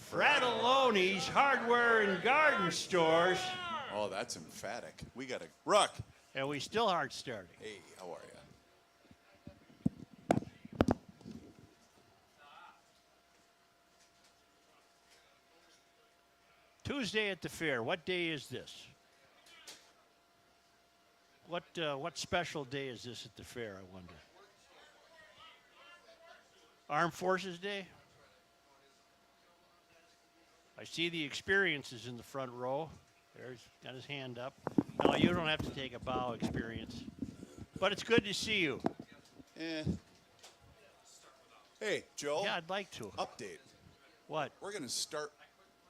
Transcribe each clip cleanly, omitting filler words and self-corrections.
Fratelloni's Hardware and Garden Stores. Oh, that's emphatic. We got a Ruck. And we still aren't starting. Hey, how are you? Tuesday at the fair. What day is this? What special day is this at the fair, I wonder? Armed Forces Day? I see the experiences in the front row. There's got his hand up. No, you don't have to take a bow, Experience. But it's good to see you. Hey, Joe. Yeah, I'd like to. Update. What? We're going to start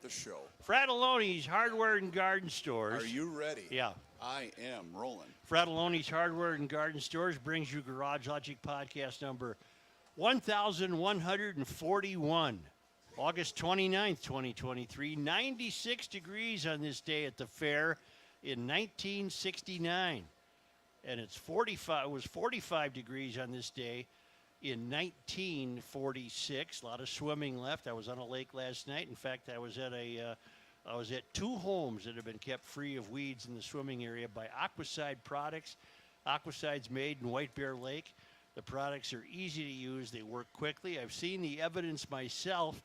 the show. Fratelloni's Hardware and Garden Stores. Are you ready? Yeah. I am rolling. Fratelloni's Hardware and Garden Stores brings you Garage Logic podcast number 1141. August 29th, 2023. 96 degrees on this day at the fair in 1969. And it was 45 degrees on this day in 1946. A lot of swimming left. I was on a lake last night. In fact, I was at two homes that have been kept free of weeds in the swimming area by Aquacide products. Aquacide's made in White Bear Lake. The products are easy to use. They work quickly. I've seen the evidence myself.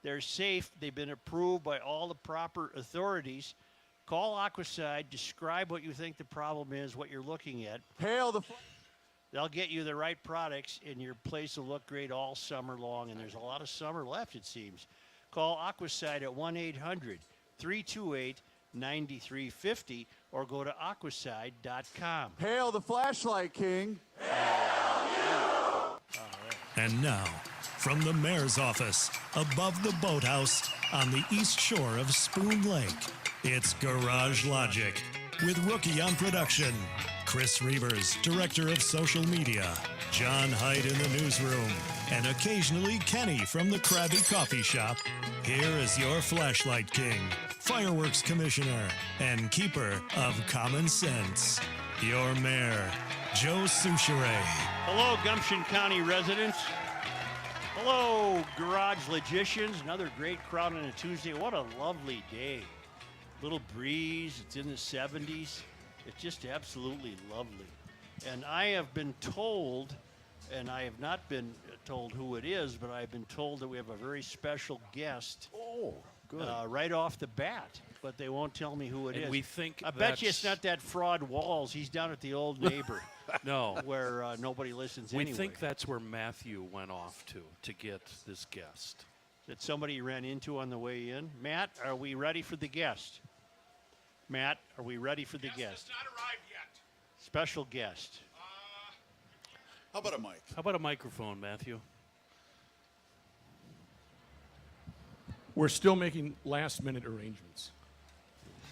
They're safe. They've been approved by all the proper authorities. Call Aquacide. Describe what you think the problem is, what you're looking at. They'll get you the right products, and your place will look great all summer long. And there's a lot of summer left, it seems. Call Aquacide at 1-800-328-9350 or go to aquacide.com. Hail the flashlight king. And now, from the mayor's office, above the boathouse on the east shore of Spoon Lake, it's Garage Logic with Rookie on production, Chris Reavers, director of social media, John Hyde in the newsroom, and occasionally Kenny from the Krabby Coffee Shop. Here is your flashlight king, fireworks commissioner, and keeper of common sense, your mayor, Joe Souchere. Hello, Gumption County residents. Hello, Garage Logicians. Another great crowd on a Tuesday. What a lovely day. Little breeze. It's in the 70s. It's just absolutely lovely. And I have been told, and I have not been told who it is, but I've been told that we have a very special guest. Oh, good. Right off the bat. But they won't tell me who it is. We think I bet you it's not that fraud Walls. He's down at the Old Neighbor. No. Where nobody listens We anyway. think that's where Matthew went off to get this guest. That somebody ran into on the way in. Matt, are we ready for the guest? Matt, are we ready for the guest? Has not arrived yet. Special guest. How about a mic? How about a microphone, Matthew? We're still making last-minute arrangements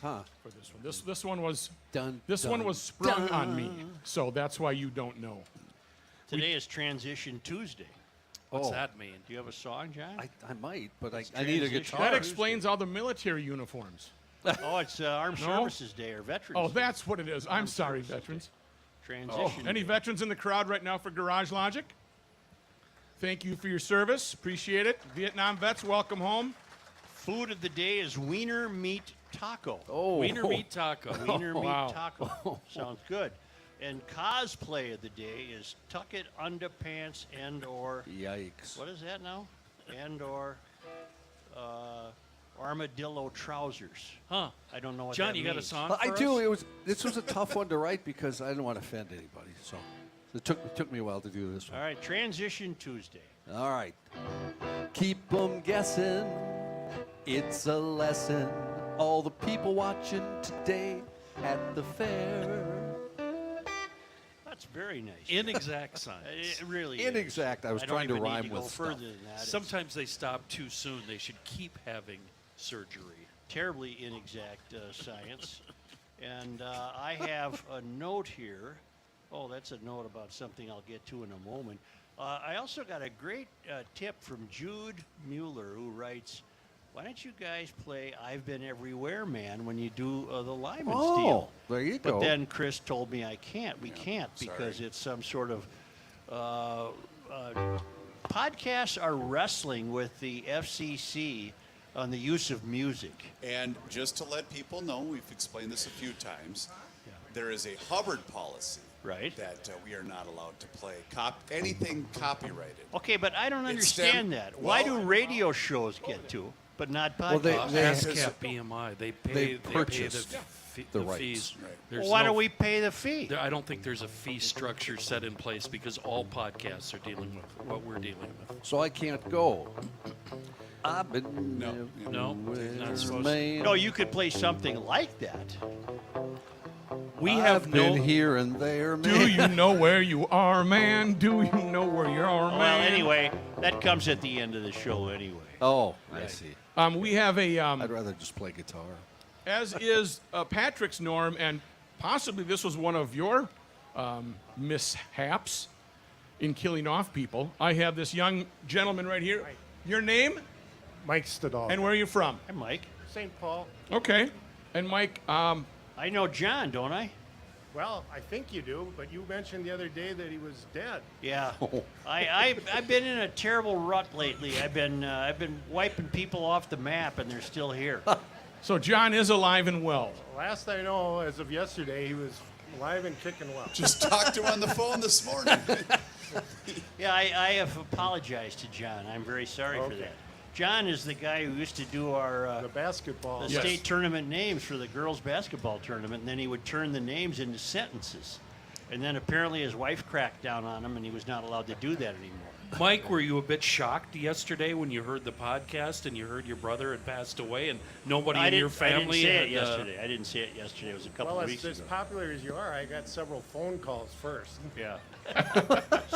Huh. for this one. This one was Done. this one was sprung on me, so that's why you don't know. Today is Transition Tuesday. What's Oh. that mean? Do you have a song, John? I might, but I need a transition. guitar. That explains all the military uniforms. Oh, it's Armed No? Services Day or Veterans Oh, Day. that's what it is. I'm sorry, veterans. Transition. Any Day. veterans in the crowd right now for Garage Logic? Thank you for your service. Appreciate it. Vietnam vets, welcome home. Food of the day is Wiener Meat Taco. Oh, Wiener meat taco. Wiener wow. Meat Taco. Sounds good. And cosplay of the day is Tucket Underpants and or Yikes. what is that now? And or armadillo trousers. Huh. I don't know what John, that you got a means. song Well, for I us? do. This was a tough one to write because I didn't want to offend anybody. So it took me a while to do this All one. right, Transition Tuesday. All right. Keep 'em guessing. It's a lesson. All the people watching today at the fair. That's very nice. Inexact science. It really Inexact. is. I was don't trying to even need rhyme to with go stuff. further than that. It's Sometimes they stop too soon. They should keep having surgery. terribly inexact science. And I have a note here. Oh, that's a note about something I'll get to in a moment. I also got a great tip from Jude Mueller, who writes, why don't you guys play I've Been Everywhere Man when you do the Lyman's Oh, deal? there you But go. then Chris told me I can't. We can't because sorry. it's some sort of podcasts are wrestling with the FCC on the use of music. And just to let people know, we've explained this a few times. There is a Hubbard policy, Right. that we are not allowed to play anything copyrighted. Okay, but I don't It's understand them- that. Why do well- radio shows get to, but not podcasts? Well, they ASCAP, BMI, they pay purchased the the rights. fees. Right. There's Well, why no- don't we pay the fee? I don't think there's a fee structure set in place because all podcasts are dealing with what we're dealing with. So I can't go. I've been No. No, not supposed to. man. No, you could play something like that. We have I've been no. here and there, man. Do you know where you are, man? Do you know where you are, man? Well, anyway, that comes at the end of the show anyway. Oh, I see. We have a, I'd rather just play guitar. as is Patrick's norm, and possibly this was one of your mishaps in killing off people. I have this young gentleman right here. Your name Mike Stadol. and where are you from? Hi, Mike. St. Paul. Okay. And Mike, I know John, don't I? Well, I think you do, but you mentioned the other day that he was dead. Yeah. I've been in a terrible rut lately. I've been wiping people off the map, and they're still here. so John is alive and well. Last I know, as of yesterday, he was alive and kicking well. Just talked to him on the phone this morning. Yeah, I have apologized to John. I'm very sorry for Okay. that. John is the guy who used to do our The basketball. the Yes. state tournament names for the girls basketball tournament, and then he would turn the names into sentences. And then apparently his wife cracked down on him, and he was not allowed to do that anymore. Mike, were you a bit shocked yesterday when you heard the podcast and you heard your brother had passed away and nobody in your family I didn't say had, it yesterday. I didn't say it yesterday. It was a couple Well, of as, weeks as ago. popular as you are, I got several phone calls first. Yeah.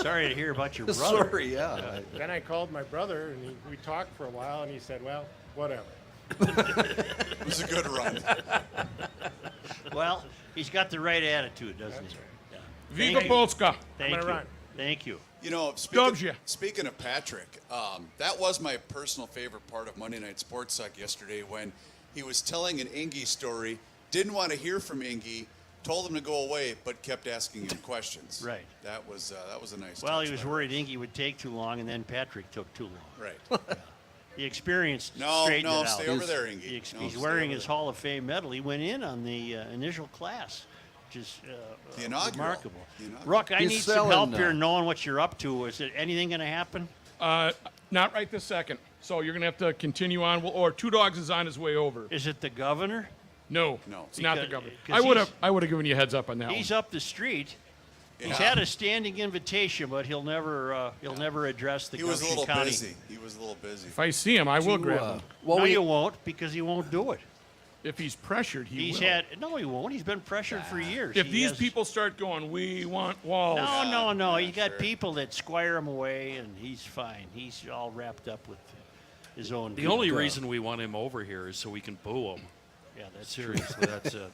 Sorry to hear about your brother. Sorry, yeah. Then I called my brother, and we talked for a while, and he said, well, whatever. It was a good run. Well, he's got the right attitude, doesn't he? Yeah. Viva Thank- Polska. Thank gonna you. run. Thank you. You know, Dubs ya. speaking of Patrick, that was my personal favorite part of Monday Night Sports Suck yesterday when he was telling an Ingy story, didn't want to hear from Ingy, told him to go away, but kept asking him questions. Right. That was a nice. Well, touch he was by worried Ingy would take too long, and then Patrick took too long. Right. The experience No, straightened no, it out. stay over there, Ingy. No, He's stay wearing over his there. Hall of Fame medal. He went in on the initial class, which is The inaugural. remarkable. The inaugural. Rook, I He's need some selling help now. here knowing what you're up to. Is there anything going to happen? Not right this second. So you're going to have to continue on. Or Two Dogs is on his way over. Is it the governor? No, No. it's not the Because- governor. 'cause I would have given you a heads up on that He's one. up the street. He's Yeah. had a standing invitation, but he'll never address the He was a Gumption little County. busy. He was a little busy. If I see him, I will grab him. Well, no, we, you won't, because he won't do it. If he's pressured, he He's will. had no, he won't. He's been pressured for years. If He these has- people start going, we want walls. no, Yeah, you got sure. people that squire him away, and he's fine. He's all wrapped up with his own. The only reason we want him over here is so we can boo him. yeah, that's true. Seriously, that's it.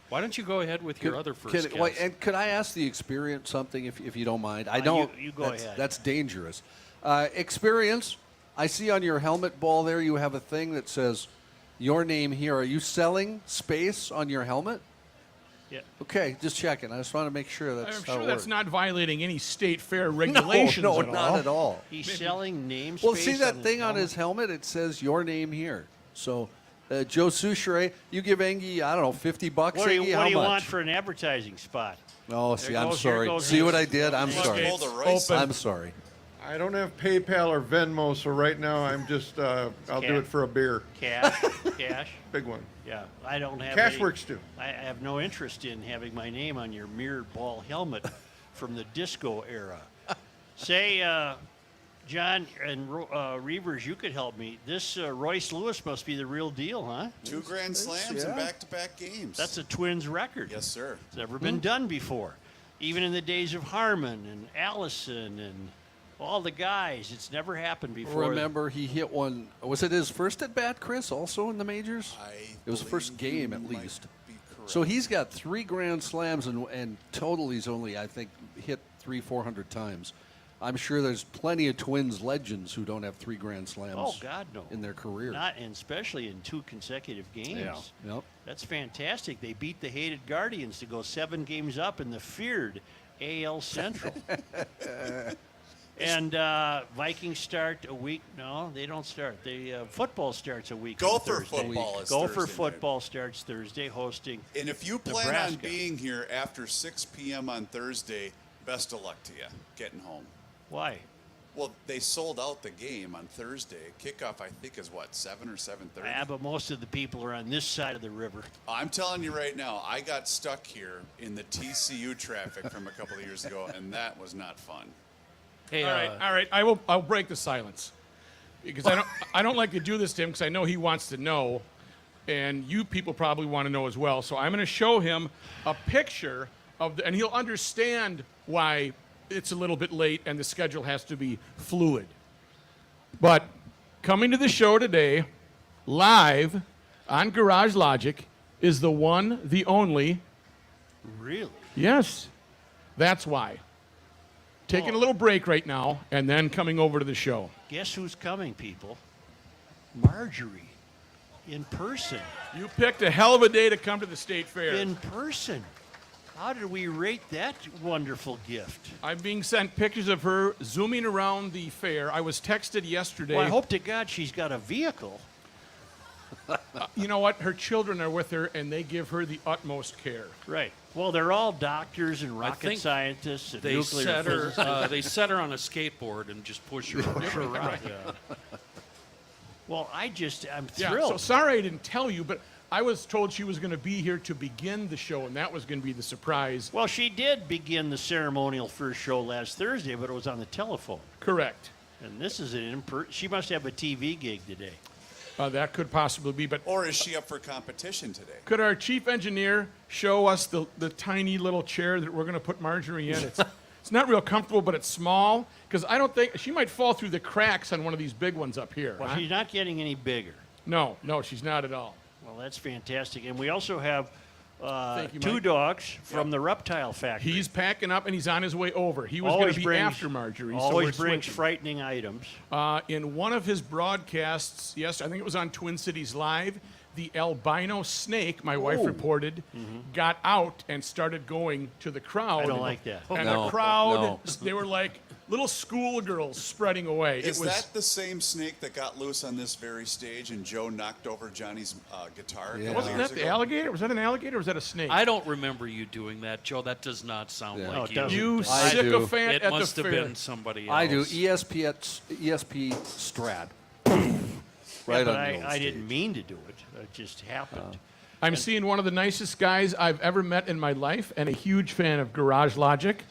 Why don't you go ahead with your other first Could, guess? wait, and could I ask the experience something, if you don't mind? I You- don't. you go that's, ahead. That's dangerous. Experience. I see on your helmet ball there you have a thing that says your name here. Are you selling space on your helmet? Yeah. Okay, just checking. I just want to make sure that's I'm how sure it that's works. not violating any state fair No, regulations no, at not all. at all. He's selling names. Well, see that thing on his helmet? It says your name here. So, Joe Souchere, you give Engie, I don't know, $50. What do you, Engie, what how do you much? want for an advertising spot? Oh, see, I'm goes- here sorry. goes See his- what I did? I'm Just sorry. pull the rice. Open. I'm sorry. I don't have PayPal or Venmo, so right now I'm just, I'll do Cash. it for a beer. Cash, cash. Big one. Yeah, I don't have. Cash any- works too. I have no interest in having my name on your mirrored ball helmet from the disco era. Say, John and Reavers, you could help me. This Royce Lewis must be the real deal, huh? 2 grand slams in yeah. back-to-back games. That's a Twins record. Yes, sir. It's never been done before. Even in the days of Harmon and Allison and all the guys, it's never happened before. Remember, he hit one. Was it his first at bat, Chris, also in the majors? It was the first believe game, you at might least. be correct. So he's got 3 grand slams, and total he's only, I think, hit 300-400 times. I'm sure there's plenty of Twins legends who don't have 3 grand slams. Oh, God, no. In their career. Not, and especially in 2 consecutive games. Yeah. Yep. That's fantastic. They beat the hated Guardians to go 7 games up in the feared AL Central. And Vikings start a week. No, they don't start. Football starts a week. Gopher on Thursday. football is Gopher Thursday night. football starts Thursday, hosting. And if you plan Nebraska. on being here after 6 p.m. on Thursday, best of luck to you getting home. Why? Well, they sold out the game on Thursday. Kickoff, I think, is what, 7 or 7:30? Yeah, but most of the people are on this side of the river. I'm telling you right now, I got stuck here in the TCU traffic from a couple of years ago, and that was not fun. Hey, All right. I'll break the silence because I don't like to do this to him because I know he wants to know, and you people probably want to know as well. So I'm going to show him a picture and he'll understand why it's a little bit late and the schedule has to be fluid. But coming to the show today, live on Garage Logic, is the one, the only. Really? Yes, that's why. Taking a little break right now and then coming over to the show. Guess who's coming, people? Marjorie. In person. You picked a hell of a day to come to the State Fair. In person. How did we rate that wonderful gift? I'm being sent pictures of her zooming around the fair. I was texted yesterday. Well, I hope to God she's got a vehicle. You know what? Her children are with her, and they give her the utmost care. Right. Well, they're all doctors and I rocket think scientists and they nuclear set her. physicists. They set her on a skateboard and just push her around. Well, I'm Yeah, thrilled. so sorry I didn't tell you, but I was told she was going to be here to begin the show, and that was going to be the surprise. Well, she did begin the ceremonial first show last Thursday, but it was on the telephone. Correct. And this is she must have a TV gig today. That could possibly be, but Or is she up for competition today? could our chief engineer show us the tiny little chair that we're going to put Marjorie in? It's not real comfortable, but it's small, because I don't think she might fall through the cracks on one of these big ones up here. Well, huh? she's not getting any bigger. No, she's not at all. Well, that's fantastic. And we also have Thank you, two Mike. dogs from the reptile factory. He's packing up and he's on his way over. He was going to be after Marjorie. so Always we're brings switching. frightening items. In one of his broadcasts, yes, I think it was on Twin Cities Live, the albino snake, my wife reported, got out and started going to the crowd. I don't like that. And No, the crowd, no. they were like little schoolgirls spreading away. Is it was that the same snake that got loose on this very stage and Joe knocked over Johnny's guitar? Yeah. Wasn't that the alligator? Was that an alligator or was that a snake? I don't remember you doing that, Joe. That does not sound Yeah. No, like it you. doesn't. You I do. sycophant It at must the have fair. been somebody else. I do. ESP Strad. Right but on the old I didn't stage. mean to do it. It just happened. I'm seeing one of the nicest guys I've ever met in my life and a huge fan of Garage Logic,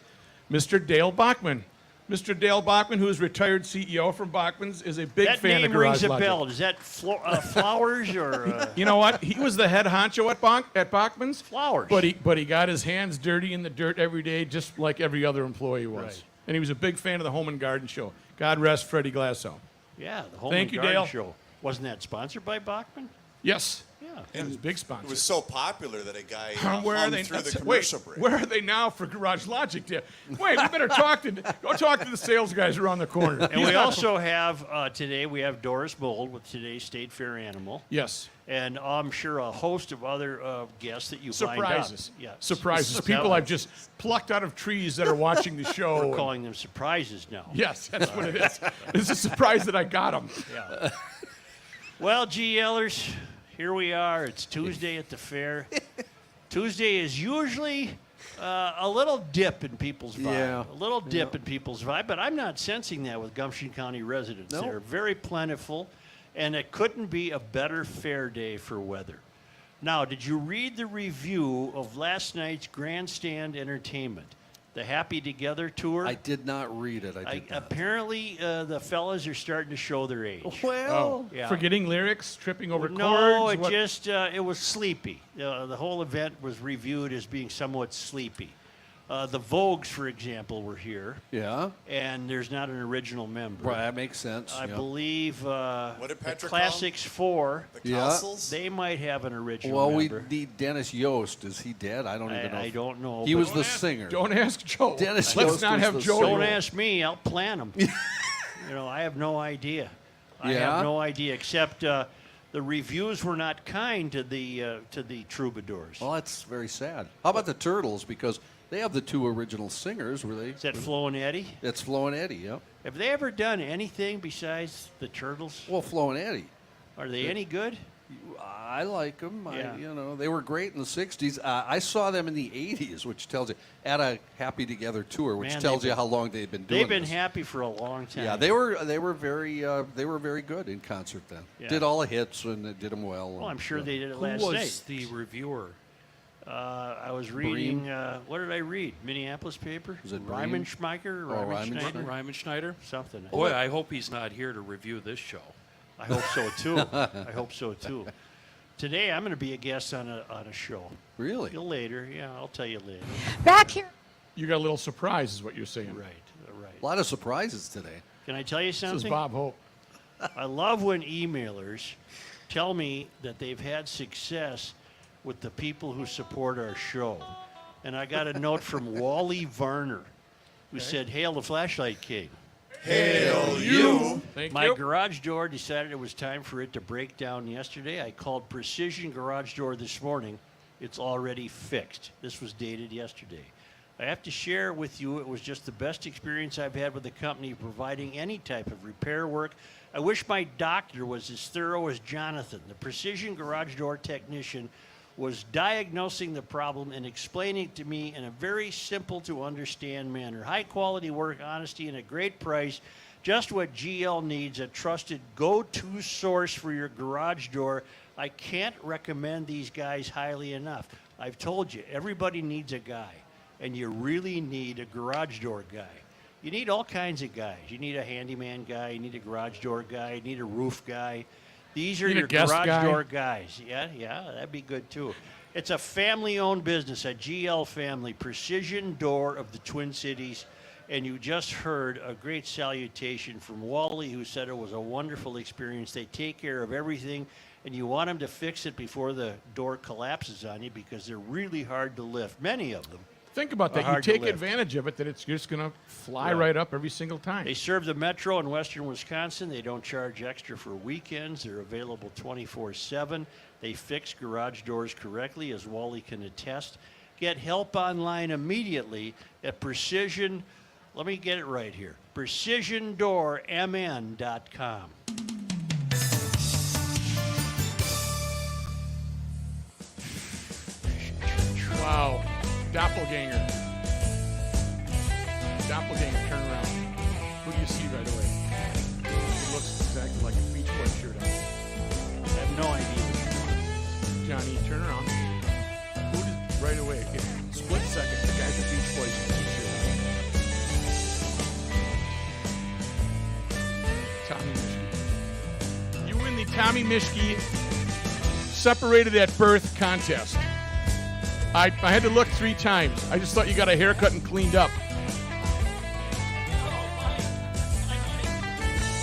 Mr. Dale Bachman. Mr. Dale Bachman, who is retired CEO from Bachman's, is a big That fan name of Garage rings a Logic. bell. Is that Flowers or You know what? He was the head honcho at Bachman's. Flowers? But he got his hands dirty in the dirt every day, just like every other employee was. Right. And he was a big fan of the Home and Garden Show. God rest Freddie Glasso. Yeah, the Home Thank and you, Garden Dale. Show. Wasn't that sponsored by Bachman? Yes. Yeah. It was a big It sponsor. was so popular that a guy Where are hung they through the Wait, commercial break. where are they now for Garage Logic? Wait, we better go talk to the sales guys around the corner. And we also have today, we have Doris Mold with today's State Fair Animal. Yes. And I'm sure a host of other guests that you Surprises. lined up. Yeah. Surprises. People I've just plucked out of trees that are watching the show. We're and- calling them surprises now. Yes, that's what it is. It's a surprise that I got them. Yeah. Well, GLers, here we are. It's Tuesday at the fair. Tuesday is usually a little dip in people's vibe. Yeah. A little dip in people's vibe, but I'm not sensing that with Gumption County residents. No. They're very plentiful, and it couldn't be a better fair day for weather. Now, did you read the review of last night's Grandstand Entertainment, the Happy Together tour? I did not read it. I did not. Apparently, the fellas are starting to show their age. Well, Yeah. Forgetting lyrics, tripping over No, chords. it what- just it was sleepy. The whole event was reviewed as being somewhat sleepy. The Vogues, for example, were here, yeah. and there's not an original member. Right, that makes sense. I yeah. believe did the Patrick Classics 4, The Yeah. Castles? they might have an original Well, we member. need Dennis Yost. Is he dead? I don't even know. I don't know. He but was the singer. Don't ask Joe. Dennis Let's Yost not was have the Joe. Don't ask me. I'll plan them. I have no idea. I Yeah? have no idea, except the reviews were not kind to the troubadours. Well, that's very sad. How about the Turtles? Because they have the two original singers, were they? Is that Flo and Eddie? It's Flo and Eddie, yep. Have they ever done anything besides the Turtles? Well, Flo and Eddie. Are they any good? I like them. Yeah. They were great in the 60s. I saw them in the 80s, which tells you, at a Happy Together tour, which Man, tells they've you been- how long they've been doing They've been this. happy for a long time. Yeah, they were very good in concert then. Yeah. Did all the hits and they did them well. Well, I'm sure they did it Who last was night. the reviewer? I was reading. What did I read? Minneapolis paper. Was it Bream? Riemenschneider? Oh, Riemenschneider? Ryman Schneider? Something. Boy, I hope he's not here to review this show. I hope so too. I hope so too. Today I'm going to be a guest on a show. Really? Later, yeah, I'll tell you later. Back here. You got a little surprise, is what you're saying. Right. A lot of surprises today. Can I tell you This is something? Bob Hope. I love when emailers tell me that they've had success with the people who support our show. And I got a note from Wally Varner, who said, "Hail the Flashlight King. Hail you! Thank My you. garage door decided it was time for it to break down yesterday. I called Precision Garage Door this morning. It's already fixed." This was dated yesterday. I have to share with you, it was just the best experience I've had with the company providing any type of repair work. I wish my doctor was as thorough as Jonathan. The Precision Garage Door technician was diagnosing the problem and explaining it to me in a very simple to understand manner. High quality work, honesty, and a great price. Just what GL needs, a trusted go-to source for your garage door. I can't recommend these guys highly enough. I've told you, everybody needs a guy, and you really need a garage door guy. You need all kinds of guys. You need a handyman guy, you need a garage door guy, you need a roof guy. These are Need a your guest garage guy? door guys. Yeah, that'd be good too. It's a family-owned business, a GL family, Precision Door of the Twin Cities. And you just heard a great salutation from Wally, who said it was a wonderful experience. They take care of everything, and you want them to fix it before the door collapses on you because they're really hard to lift, many of them. Think about that. You hard to take lift. advantage of it, that it's just going to fly Right. right up every single time. They serve the metro in western Wisconsin. They don't charge extra for weekends. They're available 24/7. They fix garage doors correctly, as Wally can attest. Get help online immediately at Precision. Let me get it right here. PrecisionDoorMN.com. Wow. Doppelganger. Doppelganger, turn around. Who do you see right away? He looks exactly like a Beach Boy shirt on. I have no idea. Johnny, turn around. Who does, right away, in a split second, the guy's a Beach Boys t-shirt on. Tommy Mischke. You win the Tommy Mischke separated at birth contest. I had to look 3 times. I just thought you got a haircut and cleaned up.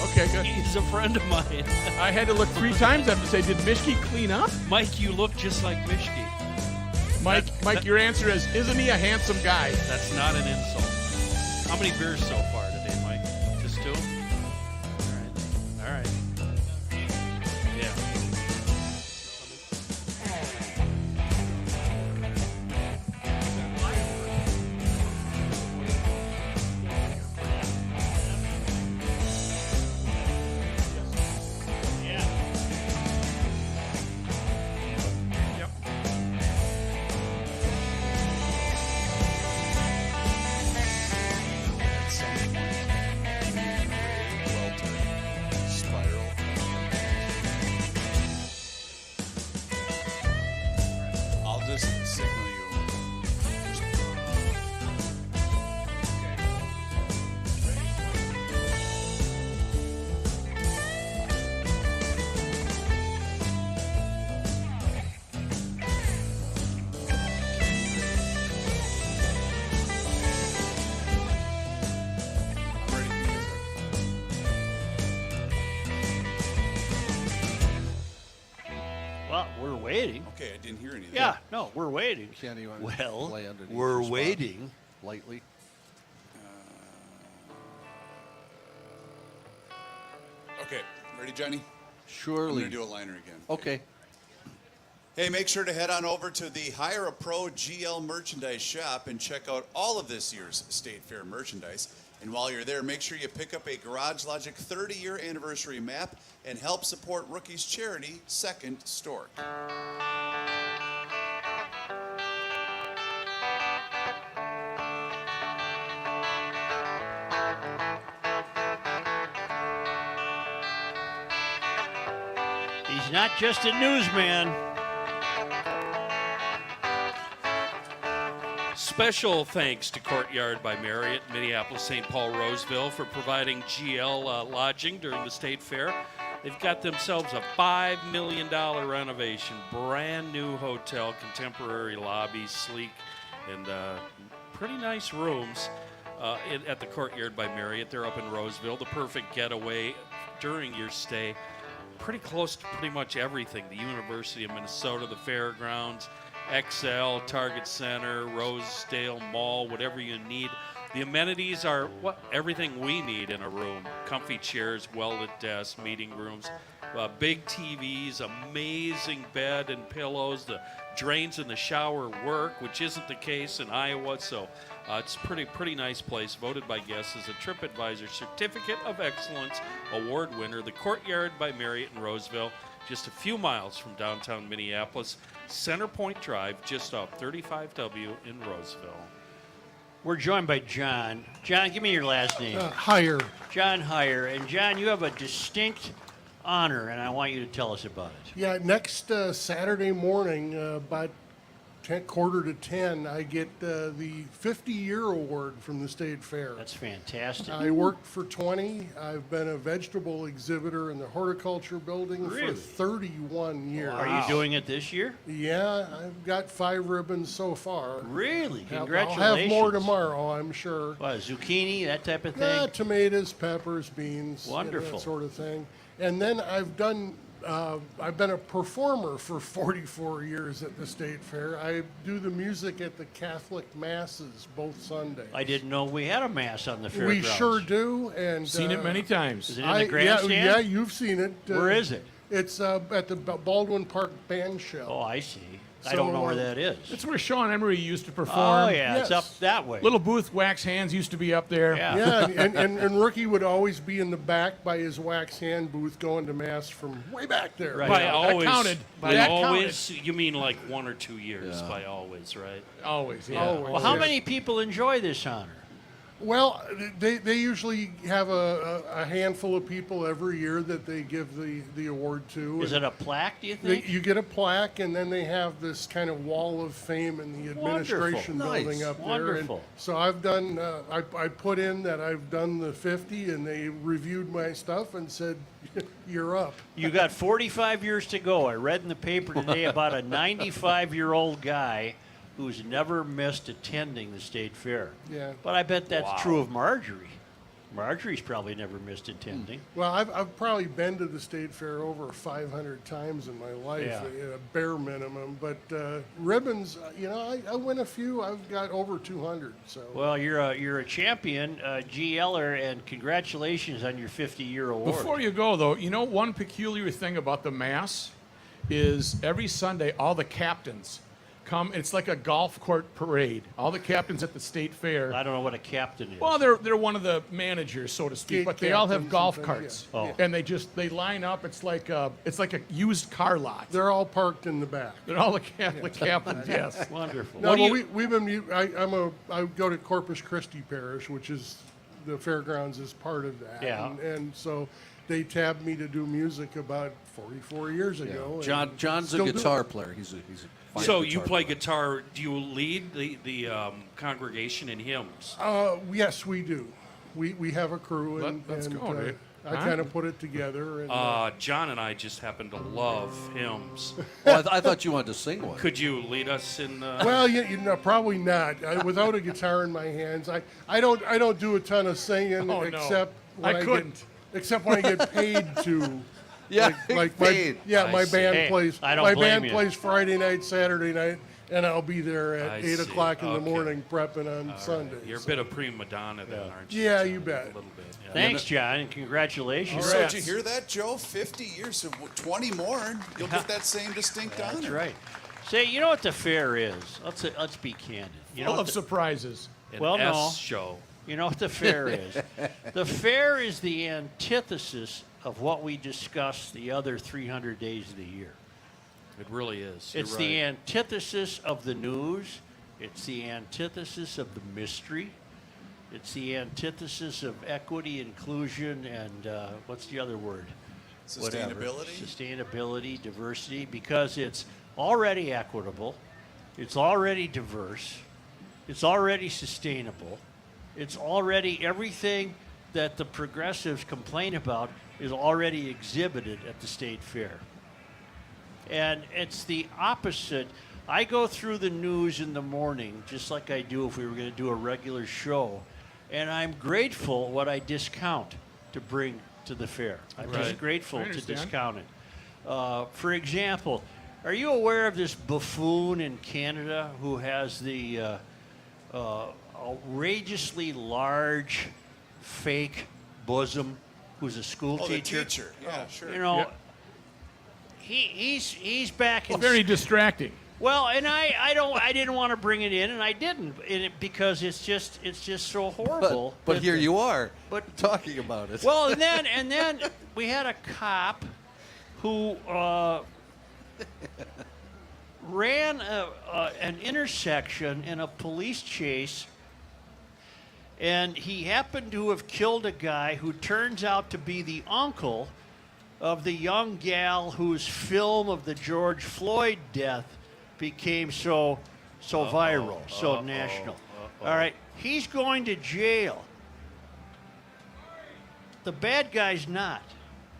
Okay, good. He's a friend of mine. I had to look 3 times. I have to say, did Mischke clean up? Mike, you look just like Mishke. Mike, your answer is, isn't he a handsome guy? That's not an insult. How many beers so far today, Mike? Just 2? All right. Yeah. Yep. Spiral. I'll just signal you. I'm ready for you, sir. Well, we're waiting. Okay, I didn't hear anything. Yeah, no, we're waiting. Can't even Well, play underneath we're your spot waiting. lightly. Okay, ready, Johnny? I'm Surely. going to do a liner again. Okay. Hey, make sure to head on over to the Hire a Pro GL merchandise shop and check out all of this year's State Fair merchandise. And while you're there, make sure you pick up a Garage Logic 30-year anniversary map and help support Rookies Charity Second Stork. He's not just a newsman. Special thanks to Courtyard by Marriott, Minneapolis, St. Paul, Roseville for providing GL lodging during the State Fair. They've got themselves a $5 million renovation, brand new hotel, contemporary lobby, sleek, and pretty nice rooms at the Courtyard by Marriott. They're up in Roseville, the perfect getaway during your stay. Pretty close to pretty much everything. The University of Minnesota, the fairgrounds, XL, Target Center, Rosedale Mall, whatever you need. The amenities are everything we need in a room. Comfy chairs, well-lit desks, meeting rooms, big TVs, amazing bed and pillows. The drains in the shower work, which isn't the case in Iowa, so it's pretty nice place. Voted by guests as a TripAdvisor Certificate of Excellence Award winner. The Courtyard by Marriott in Roseville, just a few miles from downtown Minneapolis. Center Point Drive, just off 35W in Roseville. We're joined by John. John, give me your last name. Higher. John Heyer. And John, you have a distinct honor, and I want you to tell us about it. Yeah, next Saturday morning, about 9:45, I get the 50-year award from the State Fair. That's fantastic. I worked for 20. I've been a vegetable exhibitor in the horticulture building Really? for 31 years. Are you doing it this year? Yeah, I've got 5 ribbons so far. Really? I'll Congratulations. have more tomorrow, I'm sure. What, zucchini, that type of thing? Tomatoes, peppers, beans, Wonderful. that sort of thing. And then I've been a performer for 44 years at the State Fair. I do the music at the Catholic Masses both Sundays. I didn't know we had a mass on the We fairgrounds. sure do. And Seen it many times. Is it in the grandstand? Yeah, you've seen it. Where is it? It's at the Baldwin Park Band Shell. Oh, I see. I don't know where that is. It's where Sean Emery used to perform. Oh, yeah, it's Yes. up that way. Little Booth Wax Hands used to be up there. Yeah. Yeah, and Rookie would always be in the back by his wax hand booth going to mass from way back there. Right. By Yeah, that always, counted. by That always, you mean like 1 or 2 years? By always, right? Always, yeah. Always. Well, how Yes. many people enjoy this honor? Well, they usually have a handful of people every year that they give the award to. Is it a plaque, do you They, think? you get a plaque, and then they have this kind of wall of fame in the administration Wonderful. building Nice. up there. Wonderful. And so I've done. I put in that I've done the 50, and they reviewed my stuff and said, "You're up." You got 45 years to go. I read in the paper today about a 95-year-old guy who's never missed attending the State Fair. Yeah. But I bet that's true of Marjorie. Marjorie's probably never missed attending. Well, I've probably been to the State Fair over 500 times in my life, Yeah. a bare minimum. But ribbons, I win a few. I've got over 200. So. Well, you're a champion, GLer, and congratulations on your 50-year award. Before you go, though, one peculiar thing about the Mass is every Sunday, all the captains come. It's like a golf court parade. All the captains at the State Fair. I don't know what a captain is. Well, they're one of the managers, so to speak, Gate but they all have captains golf and carts, things, yeah. Oh. and they line up. It's like a used car lot. They're all parked in the back. They're all the Catholic captains. Yes. Wonderful. No, What do well, you- we've been. I go to Corpus Christi Parish, which is the fairgrounds is part of that. Yeah. And so they tabbed me to do music about 44 years ago. and John's a still do it. guitar player. He's a fine So you play player. guitar. Do you lead the congregation in hymns? Yes, we do. We have a crew, and, Let's and go, dude. I Huh? kind of put it together. And, John and I just happen to love hymns. Oh, I thought you wanted to sing one. Could you lead us in? well, probably not. Without a guitar in my hands, I don't do a ton of singing Oh, no. except when I get couldn't. except when I get paid to. Yeah, like paid. my I see. band Hey, plays. I don't my blame band you. plays Friday night, Saturday night, and I'll be there at I 8 see. o'clock in the Okay. morning prepping on All Sunday. right. You're a so. bit of prima donna then, aren't you? Yeah, John? you bet. A little bit. Yeah. Thanks, John, and congratulations. So did you hear that, Joe? 50 years, so 20 more, and you'll get that same distinct honor. That's right. Say, you know what the fair is? Let's be candid. You know Full what of the- surprises. An Well, no. S show. You know what the fair is? The fair is the antithesis of what we discuss the other 300 days of the year. It really is. You're It's the right. antithesis of the news. It's the antithesis of the mystery. It's the antithesis of equity, inclusion, and what's the other word? Whatever. Sustainability? Sustainability, diversity, because it's already equitable, it's already diverse, it's already sustainable, it's already everything that the progressives complain about is already exhibited at the state fair. And it's the opposite. I go through the news in the morning, just like I do if we were going to do a regular show, and I'm grateful what I discount to bring to the fair. I'm just Right. grateful I to understand. discount it. For example, are you aware of this buffoon in Canada who has the outrageously large fake bosom, who's a school Oh, the teacher? teacher. Yeah, sure. You know, Yep. he's back in Very distracting. well, and I didn't want to bring it in, and I didn't, because it's just so horrible. But that here the- you are But talking about it. well, and then we had a cop who ran an intersection in a police chase, and he happened to have killed a guy who turns out to be the uncle of the young gal whose film of the George Floyd death became so viral, so national. All right, he's going to jail. The bad guy's not.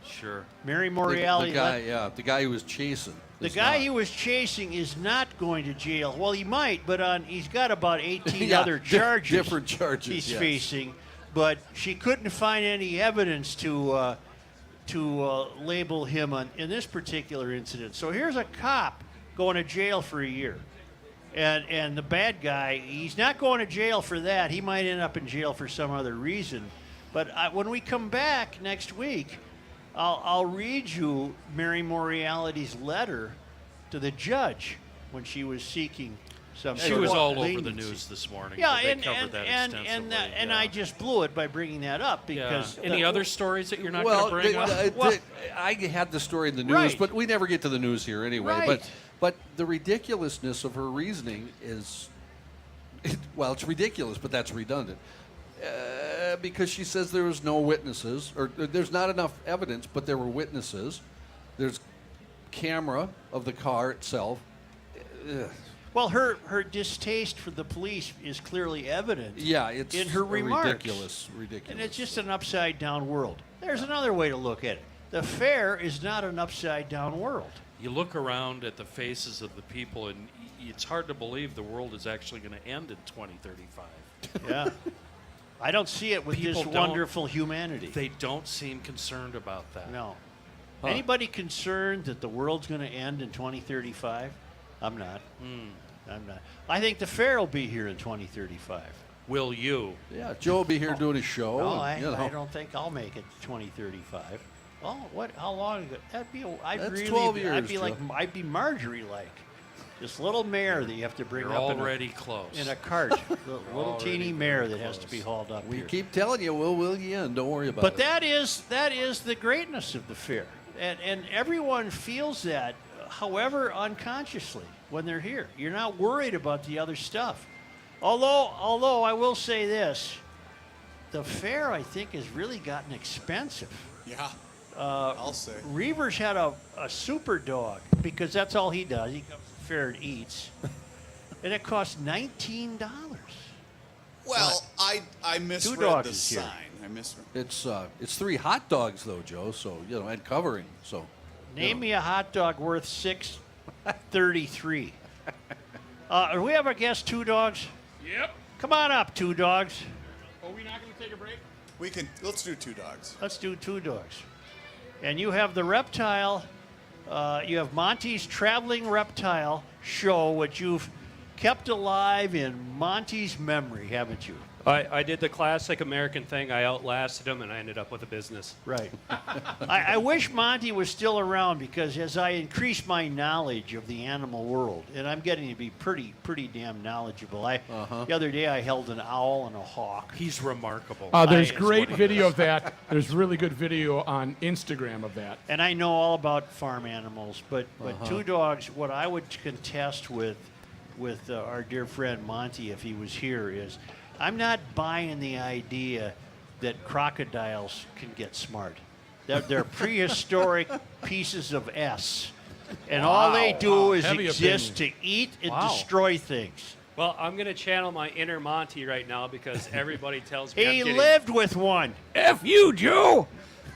Sure. Mary the Moriarty. guy, the guy who was chasing. The is guy not. he was chasing is not going to jail. Well, he might, but he's got about 18 Yeah, other charges. different charges, he's yes. facing. But she couldn't find any evidence to label him in this particular incident. So here's a cop going to jail for a year. And the bad guy, he's not going to jail for that. He might end up in jail for some other reason. But when we come back next week, I'll read you Mary Moriarty's letter to the judge when she was seeking some She sort was of all over the leniency. news this morning. Yeah, but they and covered that extensively. and yeah. I just blew it by bringing that up Yeah. because Any other stories that you're not Well, going to bring up? Well- I had the story in the news, Right. but we never get to the news here anyway. Right. But the ridiculousness of her reasoning is, well, it's ridiculous, but that's redundant. Because she says there was no witnesses, or there's not enough evidence, but there were witnesses. There's camera of the car itself. well, her distaste for the police is clearly evident. Yeah, it's in her a remarks. ridiculous. And it's just an upside down world. There's another way to look at it. The fair is not an upside down world. You look around at the faces of the people, and it's hard to believe the world is actually going to end in 2035. Yeah. I don't see it with People this don't- wonderful humanity. They don't seem concerned about that. No. Anybody concerned that the world's going to end in 2035? I'm not. I'm not. I think the fair will be here in 2035. Will you? Yeah, Joe will be here doing his show. No, and, you know. I don't think I'll make it to 2035. Oh, what? How long ago? That'd be. I'd That's really. 12 I'd years, be like. Joe. I'd be Marjorie-like. This little mare that you have to bring You're up already close. in a cart. The little already teeny very mare that has to close. be hauled up We here. keep telling you, we'll will you in. Don't worry about But it. that is the greatness of the fair, and everyone feels that, however unconsciously, when they're here. You're not worried about the other stuff. Although I will say this, the fair I think has really gotten expensive. Yeah. I'll say. Reavers had a super dog because that's all he does. He comes to the fair and eats, and it cost $19. Well, I misread dogs the is here. sign. I misread. It's 3 hot dogs though, Joe. So and covering. So Name me a hot dog worth $6.33. Do we have our guest, Two Dogs? Yep. Come on up, Two Dogs. Are we not going to take a break? Let's do 2 dogs. Let's do Two Dogs. And you have the reptile. You have Monty's Traveling Reptile Show, which you've kept alive in Monty's memory, haven't you? I did the classic American thing. I outlasted him, and I ended up with a business. Right. I wish Monty was still around because as I increase my knowledge of the animal world, and I'm getting to be pretty damn knowledgeable. The other day I held an owl and a hawk. He's remarkable. There's Is great what he video is. of that. There's really good video on Instagram of that. And I know all about farm animals, but Two Dogs, what I would contest with our dear friend Monty if he was here is, I'm not buying the idea that crocodiles can get smart. They're prehistoric pieces of S, and all they do is Heavy exist to eat and destroy things. Well, I'm going to channel my inner Monty right now because everybody tells me He I'm getting... lived with one. F you, Joe.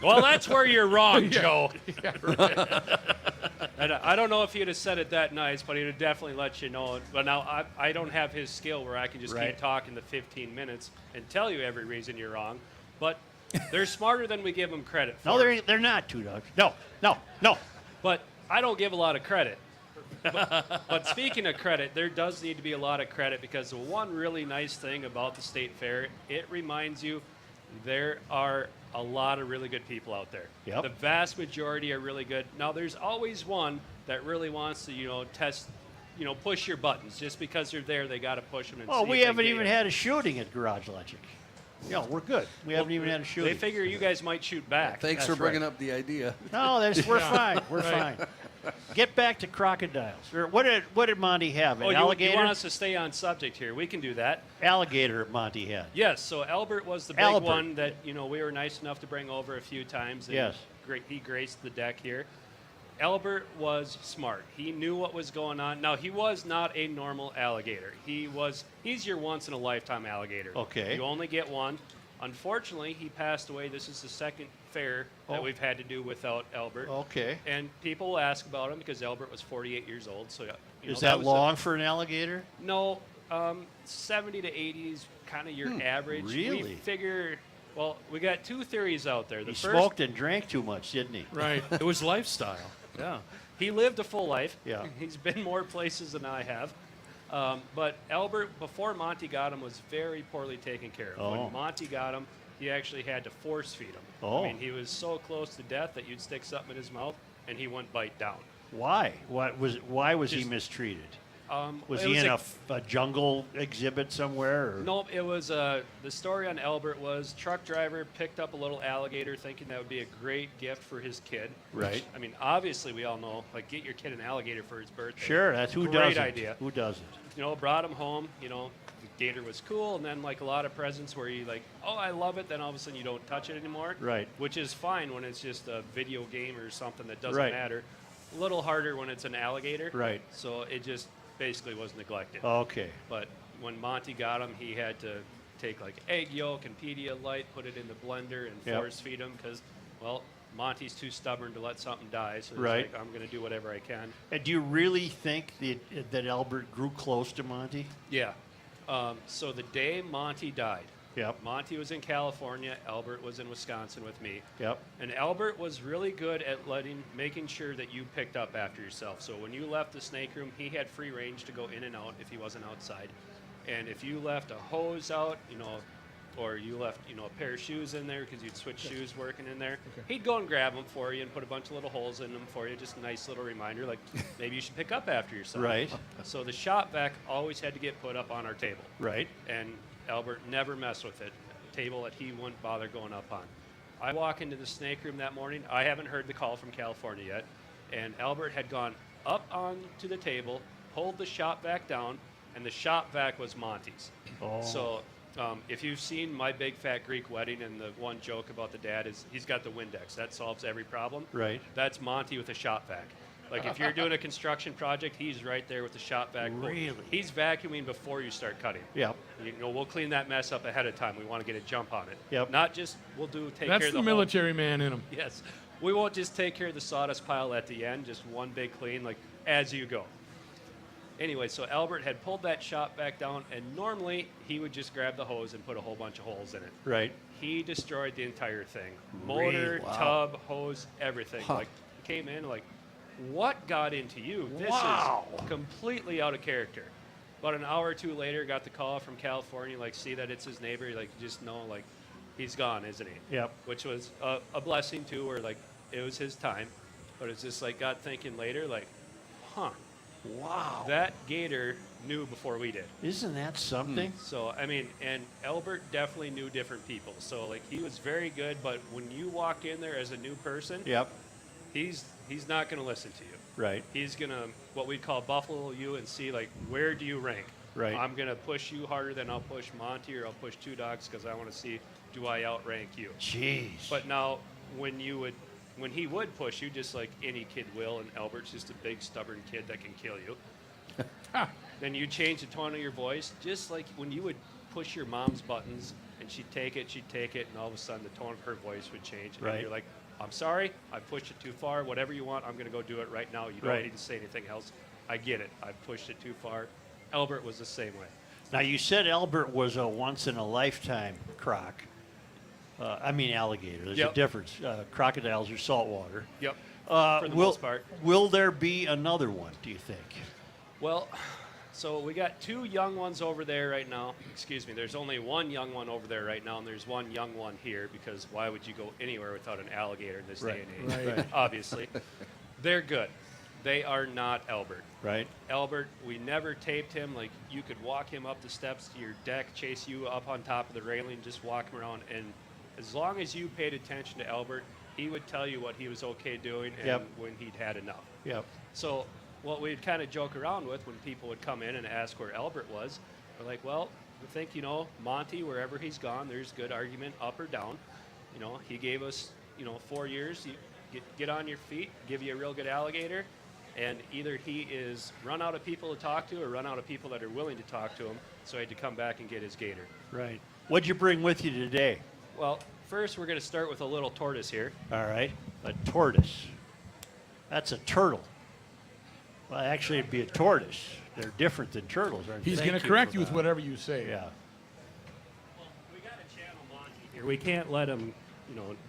Well, that's where you're wrong, Joe. And I don't know if he'd have said it that nice, but he'd have definitely let you know. But now I don't have his skill where I can just Right. keep talking the 15 minutes and tell you every reason you're wrong. But they're smarter than we give them credit for. No, they're not Two Dogs. No. But I don't give a lot of credit. But speaking of credit, there does need to be a lot of credit because the one really nice thing about the State Fair, it reminds you there are a lot of really good people out there. Yep. The vast majority are really good. Now, there's always one that really wants to, test, push your buttons. Just because they're there, they got to push them. And Well, see we if they haven't get even you. had a shooting at Garage Logic. We're good. We haven't even had a They shooting. figure you guys might shoot back. Thanks That's for bringing right. up the idea. No, we're fine. We're fine. Get back to crocodiles. Or what did Monty have? An Oh, you alligator? want us to stay on subject here? We can do that. Alligator Monty had. Yes, so Albert was the big Albert. one that we were nice enough to bring over a few times. And Yes. he graced the deck here. Albert was smart. He knew what was going on. Now, he was not a normal alligator. He's your once in a lifetime alligator. Okay. You only get one. Unfortunately, he passed away. This is the second fair that Oh. we've had to do without Albert. Okay. And people will ask about him because Albert was 48 years old. So Is that long for an alligator? No, 70 to 80 is kind of your average. really? We figure, well, we got two theories out there. The He first, smoked and drank too much, didn't he? Right. It was lifestyle. Yeah. he lived a full life. Yeah. He's been more places than I have. But Albert, before Monty got him, was very poorly taken care of. Oh. When Monty got him, he actually had to force feed him. Oh. I mean, he was so close to death that you'd stick something in his mouth and he wouldn't bite down. Why? Why was he Just- mistreated? Was it he was in a jungle exhibit somewhere? Or? Nope, it was the story on Albert was truck driver picked up a little alligator thinking that would be a great gift for his kid. Right. Which, I mean, obviously we all know, like, get your kid an alligator for his birthday. Sure, that's who Great doesn't. idea. Who doesn't? Brought him home, the gator was cool, and then like a lot of presents where you like, oh, I love it, then all of a sudden you don't touch it anymore. Right. Which is fine when it's just a video game or something that doesn't Right. matter. A little harder when it's an alligator. Right. So it just basically was neglected. Okay. But when Monty got him, he had to take like egg yolk and Pedialyte, put it in the blender, and Yep. force feed him because, well, Monty's too stubborn to let something die. So he's Right. like, I'm going to do whatever I can. And do you really think that Albert grew close to Monty? Yeah. So the day Monty died, Yep. Monty was in California. Albert was in Wisconsin with me. Yep. And Albert was really good at making sure that you picked up after yourself. So when you left the snake room, he had free range to go in and out if he wasn't outside. And if you left a hose out, or you left, a pair of shoes in there because you'd switch shoes working in there, he'd go and grab them for you and put a bunch of little holes in them for you. Just a nice little reminder, like maybe you should pick up after yourself. Right. So the shop vac always had to get put up on our table. Right. And Albert never messed with it. A table that he wouldn't bother going up on. I walk into the snake room that morning. I haven't heard the call from California yet. And Albert had gone up onto the table, pulled the shop vac down, and the shop vac was Monty's. Oh. So if you've seen My Big Fat Greek Wedding, and the one joke about the dad is he's got the Windex. That solves every problem. Right. That's Monty with a shop vac. Like if you're doing a construction project, he's right there with the shop vac. Really? He's vacuuming before you start cutting. Yep. We'll clean that mess up ahead of time. We want to get a jump on it. Yep. Not just take That's care of the the military man in him. Whole, yes. We won't just take care of the sawdust pile at the end, just one big clean, like as you go. Anyway, so Albert had pulled that shop back down, and normally he would just grab the hose and put a whole bunch of holes in it. Right. He destroyed the entire thing. Motor, Really? Wow. tub, hose, everything. Huh. Like came in like, what got into you? This Wow. is completely out of character. About an hour or two later, got the call from California, like, see that it's his neighbor, like, just know, like, he's gone, isn't he? Yep. Which was a blessing, too, where, like, it was his time. But it's just, like, got thinking later, like, huh, Wow. that gator knew before we did. Isn't that something? So, I mean, and Albert definitely knew different people. So, like, he was very good, but when you walk in there as a new person, Yep. he's not going to listen to you. Right. He's going to, what we'd call buffalo you and see, like, where do you rank? Right. I'm going to push you harder than I'll push Monty or I'll push Two Dogs because I want to see, do I outrank you? Jeez. But now, when he would push you, just like any kid will, and Albert's just a big, stubborn kid that can kill you, then you change the tone of your voice, just like when you would push your mom's buttons and she'd take it, and all of a sudden the tone of her voice would change. And Right. you're like, I'm sorry, I pushed it too far. Whatever you want, I'm going to go do it right now. You don't Right. need to say anything else. I get it. I pushed it too far. Albert was the same way. Now, you said Albert was a once-in-a-lifetime croc. I mean alligator. There's a Yep. difference. Crocodiles are saltwater. Yep. For the will, most part. Will there be another one, do you think? Well, so we got 2 young ones over there right now. Excuse me. There's only 1 young one over there right now, and there's 1 young one here because why would you go anywhere without an alligator in this day and age? Right. Obviously. They're good. They are not Albert. Right? Albert, we never taped him. Like, you could walk him up the steps to your deck, chase you up on top of the railing, just walk him around. And as long as you paid attention to Albert, he would tell you what he was okay doing and Yep. when he'd had enough. Yep. So what we'd kind of joke around with when people would come in and ask where Albert was, we're like, well, we think, Monty, wherever he's gone, there's good argument up or down. He gave us, 4 years. You get on your feet, give you a real good alligator, and either he is run out of people to talk to or run out of people that are willing to talk to him, so he had to come back and get his gator. Right. What'd you bring with you today? Well, first we're going to start with a little tortoise here. All right. A tortoise. That's a turtle. Well, actually, it'd be a tortoise. They're different than turtles, aren't they? He's Thank going to you correct for you with that. whatever you say. Yeah. We got to channel Monty here. We can't let him,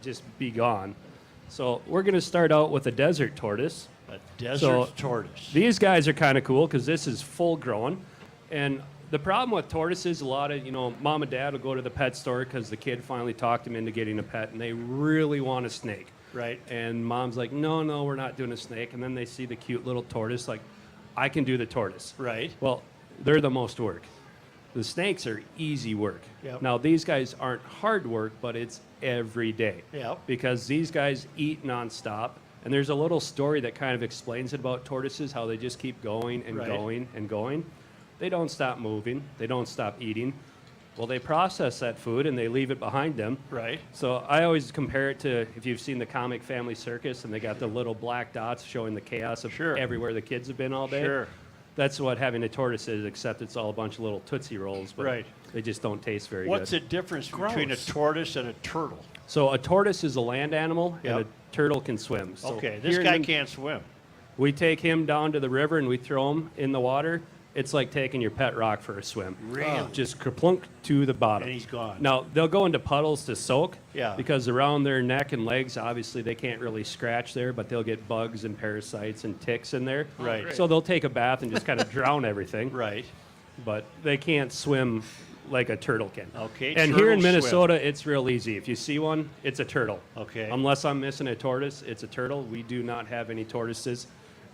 just be gone. So we're going to start out with a desert tortoise. A desert So, tortoise. These guys are kind of cool because this is full grown. And the problem with tortoises, a lot of, mom and dad will go to the pet store because the kid finally talked him into getting a pet and they really want a snake. Right. And mom's like, no, we're not doing a snake. And then they see the cute little tortoise, like, I can do the tortoise. Right. Well, they're the most work. The snakes are easy work. Yep. Now, these guys aren't hard work, but it's every day. Yep. Because these guys eat nonstop. And there's a little story that kind of explains it about tortoises, how they just keep going and Right. going and going. They don't stop moving. They don't stop eating. Well, they process that food and they leave it behind them. Right. So I always compare it to if you've seen the comic Family Circus and they got the little black dots showing the chaos of Sure. everywhere the kids have been all day. Sure. That's what having a tortoise is, except it's all a bunch of little Tootsie Rolls, but Right. they just don't taste very What's good. the difference between a Gross. tortoise and a turtle? So a tortoise is a land animal and Yep. a turtle can swim. So Okay, this here guy in- can't swim. We take him down to the river and we throw him in the water. It's like taking your pet rock for a swim. Really? Just kerplunk to the bottom. And he's gone. Now, they'll go into puddles to soak. Yeah. Because around their neck and legs, obviously, they can't really scratch there, but they'll get bugs and parasites and ticks in there. Right. So they'll take a bath and just kind of drown everything. Right. But they can't swim like a turtle can. Okay, And here in turtles swim. Minnesota, it's real easy. If you see one, it's a turtle. Okay. Unless I'm missing a tortoise, it's a turtle. We do not have any tortoises.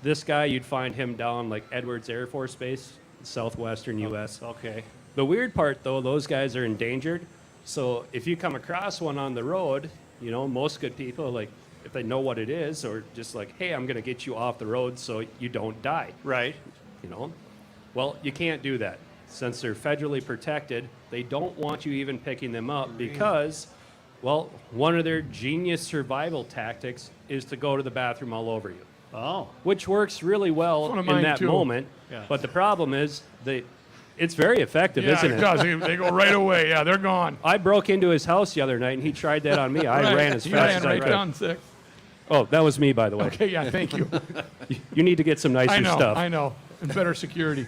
This guy, you'd find him down like Edwards Air Force Base, southwestern U.S. Okay. The weird part, though, those guys are endangered. So if you come across one on the road, most good people, like, if they know what it is, or just like, hey, I'm going to get you off the road so you don't die. Right. Well, you can't do that. Since they're federally protected, they don't want you even picking them up because, well, one of their genius survival tactics is to go to the bathroom all over you, Oh. which works really well One of in mine, that too. moment. Yeah. But the problem is it's very effective, Yeah, isn't it it? does. They go right away. Yeah, they're gone. I broke into his house the other night, and he tried that on me. I Right. ran as You fast ran as I right could. down sick. Oh, that was me, by the way. Okay, yeah, thank you. You need to get some nicer stuff. I know. And better security.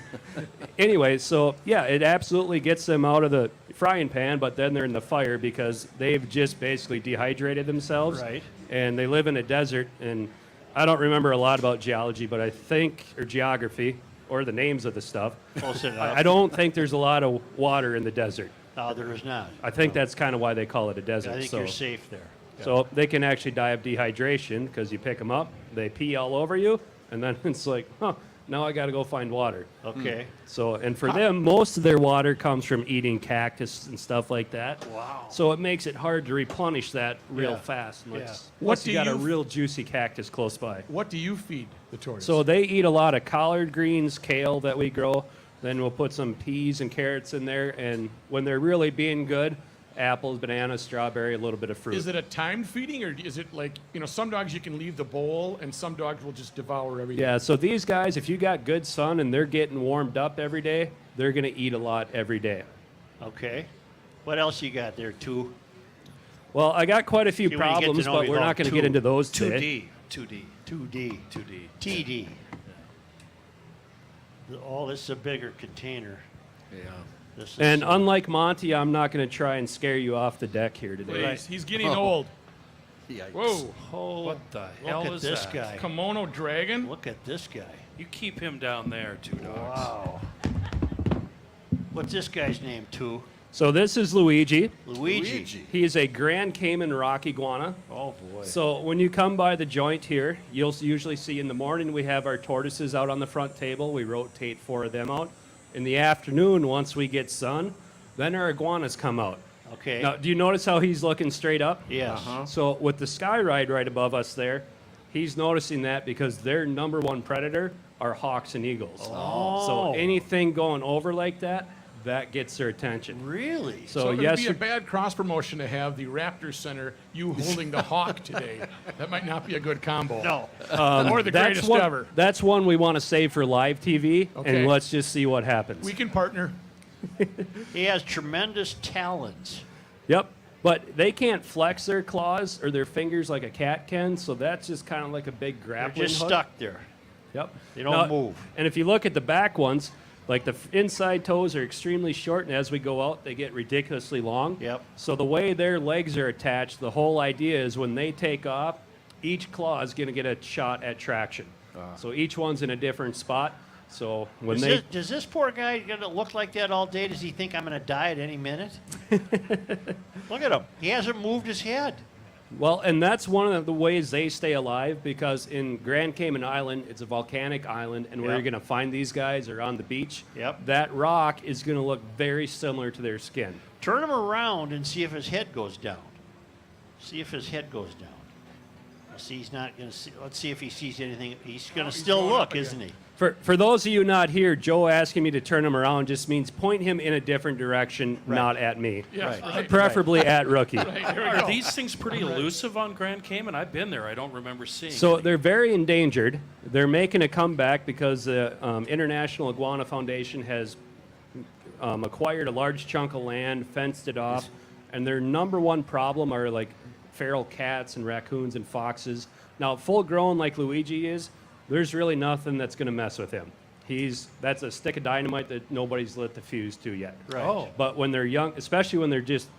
Anyway, so yeah, it absolutely gets them out of the frying pan, but then they're in the fire because they've just basically dehydrated themselves. Right. And they live in a desert, and I don't remember a lot about geology, but I think, or geography, or the names of the stuff. Close enough. I don't think there's a lot of water in the desert. No, there is not. I think that's kind of why they call it a desert. I think so, you're safe there. so they can actually die of dehydration because you pick them up, they pee all over you, and then it's like, huh, now I got to go find water. Okay. So, and for them, most of their water comes from eating cactus and stuff like that. Wow. So it makes it hard to replenish that real Yeah. fast Yeah. once What you do got a you- real juicy cactus close by. What do you feed the tortoise? So they eat a lot of collard greens, kale that we grow. Then we'll put some peas and carrots in there. And when they're really being good, apples, bananas, strawberry, a little bit of fruit. is it a timed feeding, or is it like, some dogs you can leave the bowl and some dogs will just devour everything? Yeah, so these guys, if you got good sun and they're getting warmed up every day, they're going to eat a lot every day. Okay. What else you got there, two? Well, I got quite a few See, when you get to problems, know but me, we're well, not going to two- get into those today. 2D. 2D. 2D. TD. Oh, this is a bigger container. Yeah. This is And unlike Monty, I'm not going to try and scare you off the deck here today. He's getting old. Yikes. Whoa. oh, What the look hell at is this that? guy. Kimono dragon. Look at this guy. You keep him down there, Two Dogs. Wow. What's this guy's name, too? So this is Luigi. Luigi. He is a Grand Cayman rock iguana. Oh, boy. So when you come by the joint here, you'll usually see in the morning we have our tortoises out on the front table. We rotate 4 of them out. In the afternoon, once we get sun, then our iguanas come out. Okay. Now, do you notice how he's looking straight up? Yes. So with the sky ride right above us there, he's noticing that because their number one predator are hawks and eagles. Oh. So anything going over like that, that gets their attention. Really? So it would yes, be a bad cross promotion to have the Raptor Center, you holding the hawk today. That might not be a good combo. No. Or the that's greatest one, ever. That's one we want to save for live TV, Okay. and let's just see what happens. We can partner. He has tremendous talons. Yep. But they can't flex their claws or their fingers like a cat can, so that's just kind of like a big They're grappling just hook. stuck there. Yep. They don't move. And if you look at the back ones, like the inside toes are extremely short, and as we go out, they get ridiculously long. Yep. So the way their legs are attached, the whole idea is when they take off, each claw is going to get a shot at traction. So each one's in a different spot. So when Does this poor guy gonna look like that all day? Does he think I'm gonna die at any minute? Look at him. He hasn't moved his head. Well, and that's one of the ways they stay alive because in Grand Cayman Island, it's a volcanic island, and where Yep. you're going to find these guys are on the beach. Yep. That rock is going to look very similar to their skin. Turn him around and see if his head goes down. See if his head goes down. See, he's not gonna see. Let's see if he sees anything. He's gonna still going up look, again. isn't he? For those of you not here, Joe asking me to turn him around just means point him in a different direction, not at me. Yes, right. Preferably at Rookie. Right, there we Are go. these things pretty elusive on Grand Cayman? I've been there. I don't remember seeing. So any. they're very endangered. They're making a comeback because the International Iguana Foundation has acquired a large chunk of land, fenced it off, and their number one problem are like feral cats and raccoons and foxes. Now, full grown like Luigi is, there's really nothing that's going to mess with him. That's a stick of dynamite that nobody's lit the fuse to yet. Right. Oh. But when they're young, especially when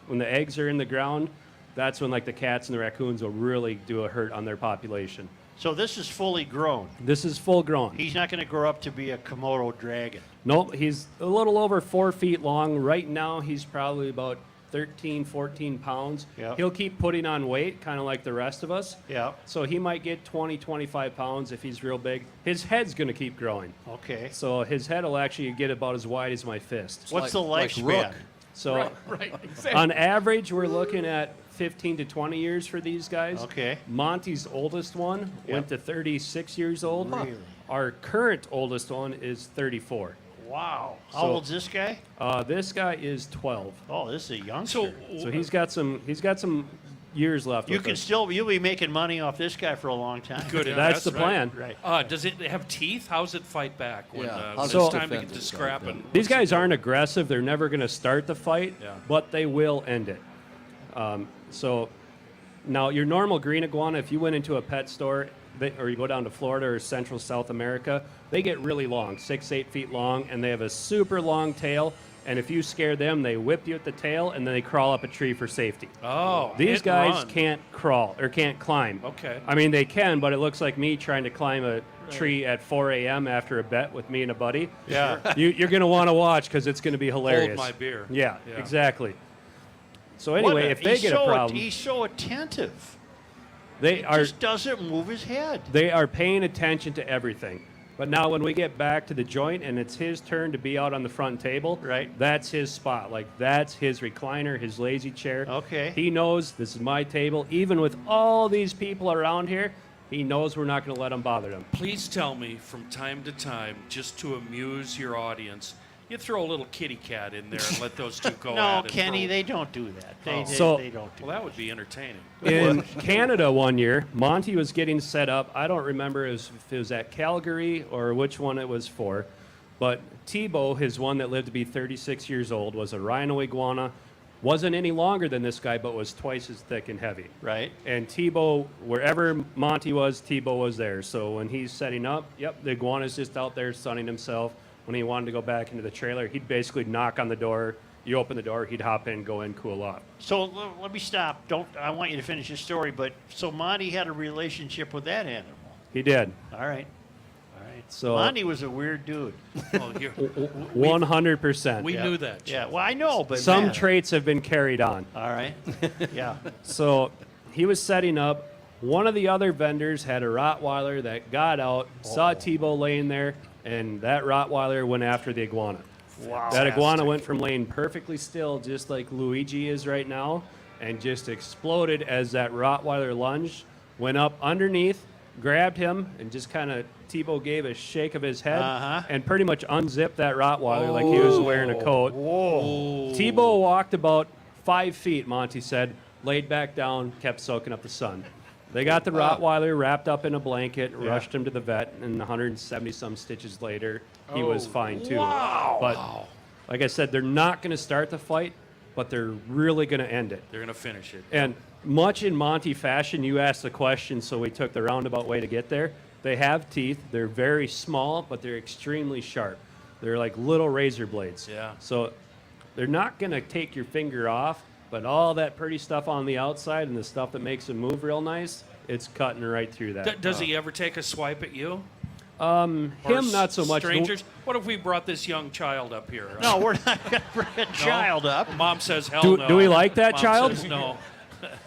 when the eggs are in the ground, that's when like the cats and the raccoons will really do a hurt on their population. So this is fully grown. This is full grown. He's not gonna grow up to be a Komodo dragon. Nope, he's a little over 4 feet long. Right now, he's probably about 13, 14 pounds. Yep. He'll keep putting on weight, kind of like the rest of us. Yeah. So he might get 20, 25 pounds if he's real big. His head's going to keep growing. Okay. So his head will actually get about as wide as my fist. What's like the Rook. lifespan? So Right, exactly. on average, we're looking at 15 to 20 years for these guys. Okay. Monty's oldest one went to 36 years old. Really? Our current oldest one is 34. Wow. How So- old's this guy? This guy is 12. Oh, this is a youngster. So he's got some years left. You with can us. you'll be making money off this guy for a long time. Good. That's the investment. plan. Right. Does it have teeth? How's it fight back when, Yeah, when how's it's it time to defend get to itself, scrapping? yeah. These guys aren't aggressive. They're never going to start the fight, Yeah. but they will end it. So now your normal green iguana, if you went into a pet store or you go down to Florida or Central South America, they get really long, 6-8 feet long, and they have a super long tail. And if you scare them, they whip you at the tail, and then they crawl up a tree for safety. Oh, These hit and guys run. can't crawl or can't climb. Okay. I mean, they can, but it looks like me trying to climb tree at 4 a.m. after a bet with me and a buddy. Yeah. You're going to want to watch because it's going to be hilarious. my beer. Yeah, Yeah. exactly. So What anyway, a- if they he's get so a problem, he's so attentive. they are Just doesn't move his head. they are paying attention to everything. But now when we get back to the joint and it's his turn to be out on the front table, Right. that's his spot. Like that's his recliner, his lazy chair. Okay. He knows this is my table. Even with all these people around here, he knows we're not going to let him bother them. Please tell me from time to time, just to amuse your audience, you throw a little kitty cat in there and let those two go No, at it. Kenny, for- they don't do that. They So- don't do Well, that would be entertaining. In Canada one year, Monty was getting set up. I don't remember if it was at Calgary or which one it was for, but Tebow, his one that lived to be 36 years old, was a rhino iguana. Wasn't any longer than this guy, but was twice as thick and heavy. Right. And Tebow, wherever Monty was, Tebow was there. So when he's setting up, yep, the iguana's just out there sunning himself. When he wanted to go back into the trailer, he'd basically knock on the door. You open the door, he'd hop in, go in, cool off. So let me stop. I want you to finish your story, but so Monty had a relationship with that animal. He did. All right. All right. So- Monty was a weird dude. Oh, you're, 100%. we knew that. Yeah. Well, I know, but Some man. traits have been carried on. All right. Yeah. So he was setting up. One of the other vendors had a Rottweiler that got out, saw Tebow laying there, and that Rottweiler went after the iguana. Wow. That iguana went from laying perfectly still, just like Luigi is right now, and just exploded as that Rottweiler lunged, went up underneath, grabbed him, and just kind of Tebow gave a shake of his head Uh-huh. and pretty much unzipped that Rottweiler like he was wearing a coat. Whoa. Tebow walked about 5 feet, Monty said, laid back down, kept soaking up the sun. They got the Rottweiler wrapped up in a blanket, rushed him to the vet, and 170-some stitches later, he was fine too. Wow. But like I said, they're not going to start the fight, but they're really going to end it. They're going to finish it. And much in Monty fashion, you asked the question, so we took the roundabout way to get there. They have teeth. They're very small, but they're extremely sharp. They're like little razor blades. Yeah. So they're not going to take your finger off, but all that pretty stuff on the outside and the stuff that makes them move real nice, it's cutting right through that. Does he ever take a swipe at you? Him, not so much. Strangers? What if we brought this young child up here? No, we're not going to bring a child up. Mom says hell Do- no. do we like that Mom child? Says no.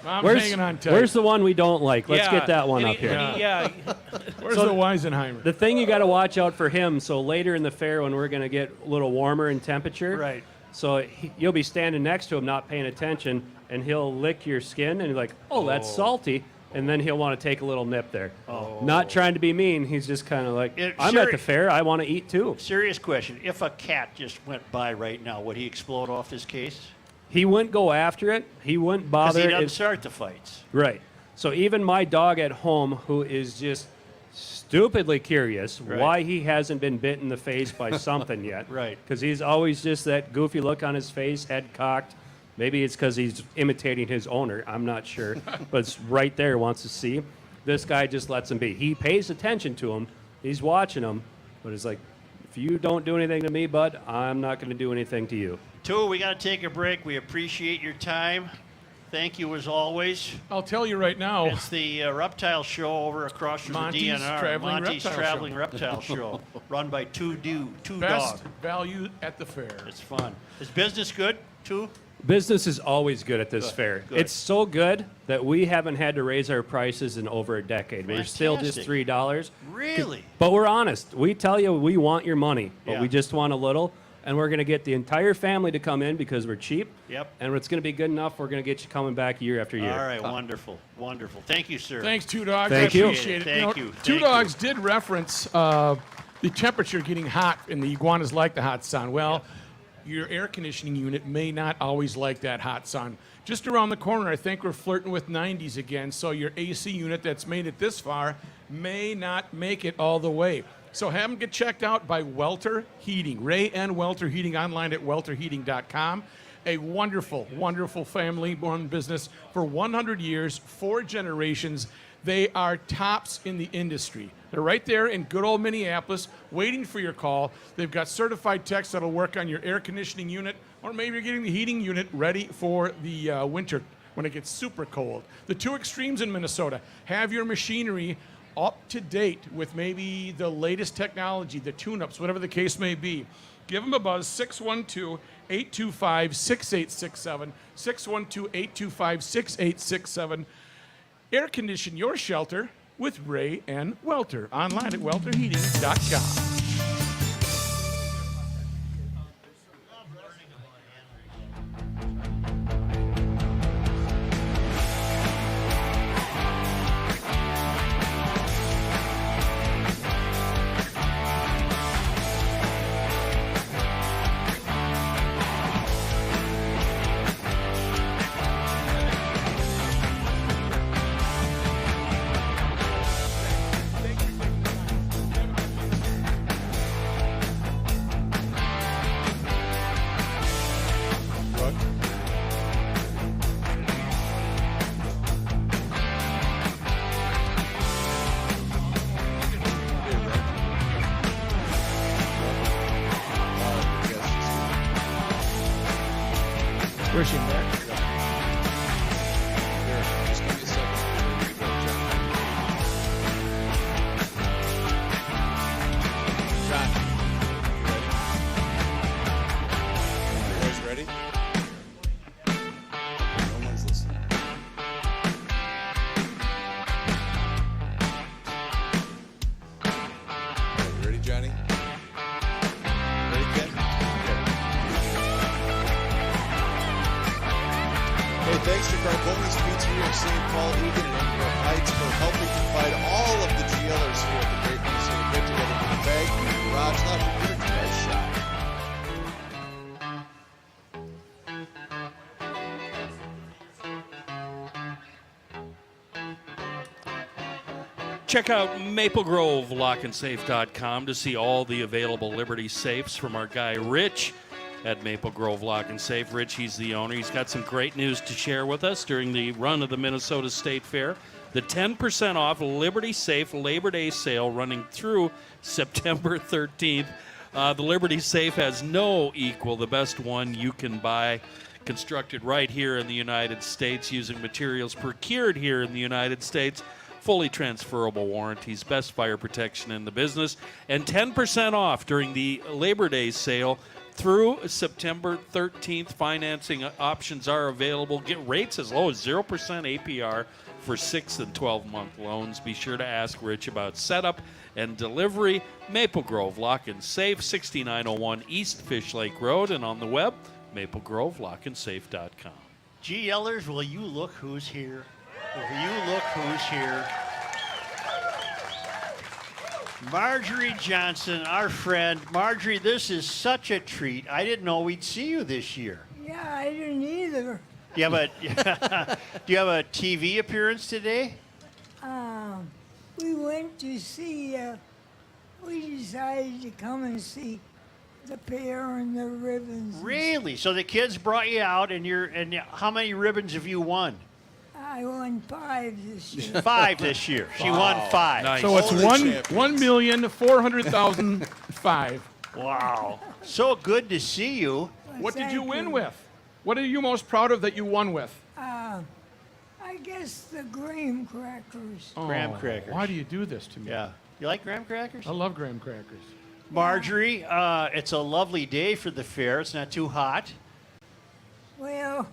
I'm Where's, hanging on tight. where's the one we don't like? Let's Yeah, get that one and up he- here. and he- yeah. Where's so- the Weisenheimer? The thing you got to watch out for him. So later in the fair, when we're going to get a little warmer in temperature, Right. So you'll be standing next to him, not paying attention, and he'll lick your skin, and you're like, "Oh, that's salty," and then he'll want to take a little nip there. Not trying to be mean. He's just kind of like, "I'm sure- at the fair. I want to eat too." Serious question. If a cat just went by right now, would he explode off his case? He wouldn't go after it. He wouldn't Because bother. he doesn't It- start the fights. Right. So even my dog at home, who is just stupidly curious Right. why he hasn't been bit in the face by something yet. Right. Because he's always just that goofy look on his face, head cocked. Maybe it's because he's imitating his owner. I'm not sure. But it's right there, wants to see. This guy just lets him be. He pays attention to him. He's watching him. But it's like, if you don't do anything to me, bud, I'm not going to do anything to you. Two, we got to take a break. We appreciate your time. Thank you as always. I'll tell you right now. It's the reptile show over across from Monty's the DNR. Traveling Monty's Reptile Traveling Show. Reptile Show, run by two Best dog. value at the fair. It's fun. Is business good, too? Business is always good at this fair. good. It's so good that we haven't had to raise our prices in over a decade. We're still just Fantastic. $3. Really? But we're honest. We tell you we want your money, but Yeah. we just want a little. And we're going to get the entire family to come in because we're cheap. Yep. And it's going to be good enough. We're going to get you coming back year after year. All right, wonderful. Wonderful. Thank you, sir. Thanks, Two Dogs. Thank I you. appreciate it. Thank know, you. Two Thank Dogs did reference the temperature getting hot, and the iguanas like the hot sun. Well, your air conditioning unit may not always like that hot sun. Just around the corner, I think we're flirting with 90s again, so your AC unit that's made it this far may not make it all the way. So have them get checked out by Welter Heating. Ray and Welter Heating online at welterheating.com. A wonderful, wonderful family-run business for 100 years, 4 generations. They are tops in the industry. They're right there in good old Minneapolis, waiting for your call. They've got certified techs that'll work on your air conditioning unit, or maybe you're getting the heating unit ready for the winter when it gets super cold. The two extremes in Minnesota. Have your machinery up to date with maybe the latest technology, the tune-ups, whatever the case may be, give them a buzz, 612-825-6867, 612-825-6867. Air condition your shelter with Ray and Welter. Online at welterheating.com. Where's she back? Just give me a second. Here you go, John. You guys ready? No one's listening. You ready, Johnny? Ready, Ken? Hey, thanks to Carboni's Pizzeria of St. Paul, Egan, and Emperor Heights for helping provide all of the GLers here at the Great Minnesota Get Together with a bag from the Garage Logic Merchandise Shop. Check out MapleGroveLockandSafe.com to see all the available Liberty safes from our guy Rich at Maple Grove Lock and Safe. Rich, he's the owner. He's got some great news to share with us during the run of the Minnesota State Fair. The 10% off Liberty Safe Labor Day sale running through September 13th. The Liberty Safe has no equal. The best one you can buy, constructed right here in the United States using materials procured here in the United States. Fully transferable warranties, best fire protection in the business, and 10% off during the Labor Day sale through September 13th. Financing options are available. Get rates as low as 0% APR for 6 and 12-month loans. Be sure to ask Rich about setup and delivery. Maple Grove Lock and Safe, 6901 East Fish Lake Road, and on the web, maplegrovelockandsafe.com. GLers, will you look who's here? Will you look who's here? Marjorie Johnson, our friend. Marjorie, this is such a treat. I didn't know we'd see you this year. Yeah, I didn't either. Do you have a do you have a TV appearance today? We went to see, we decided to come and see the pear and the ribbons. Really? So the kids brought you out, and how many ribbons have you won? I won 5 this year. 5 this year. She won 5. Nice. So it's Holy champions. 1,400,005. Wow. So good to see you. What did you Thank win with? What are you most proud of that you won with? I guess the graham crackers. Graham crackers. Why do you do this to me? Yeah. You like graham crackers? I love graham crackers. Marjorie, it's a lovely day for the fair. It's not too hot. Well,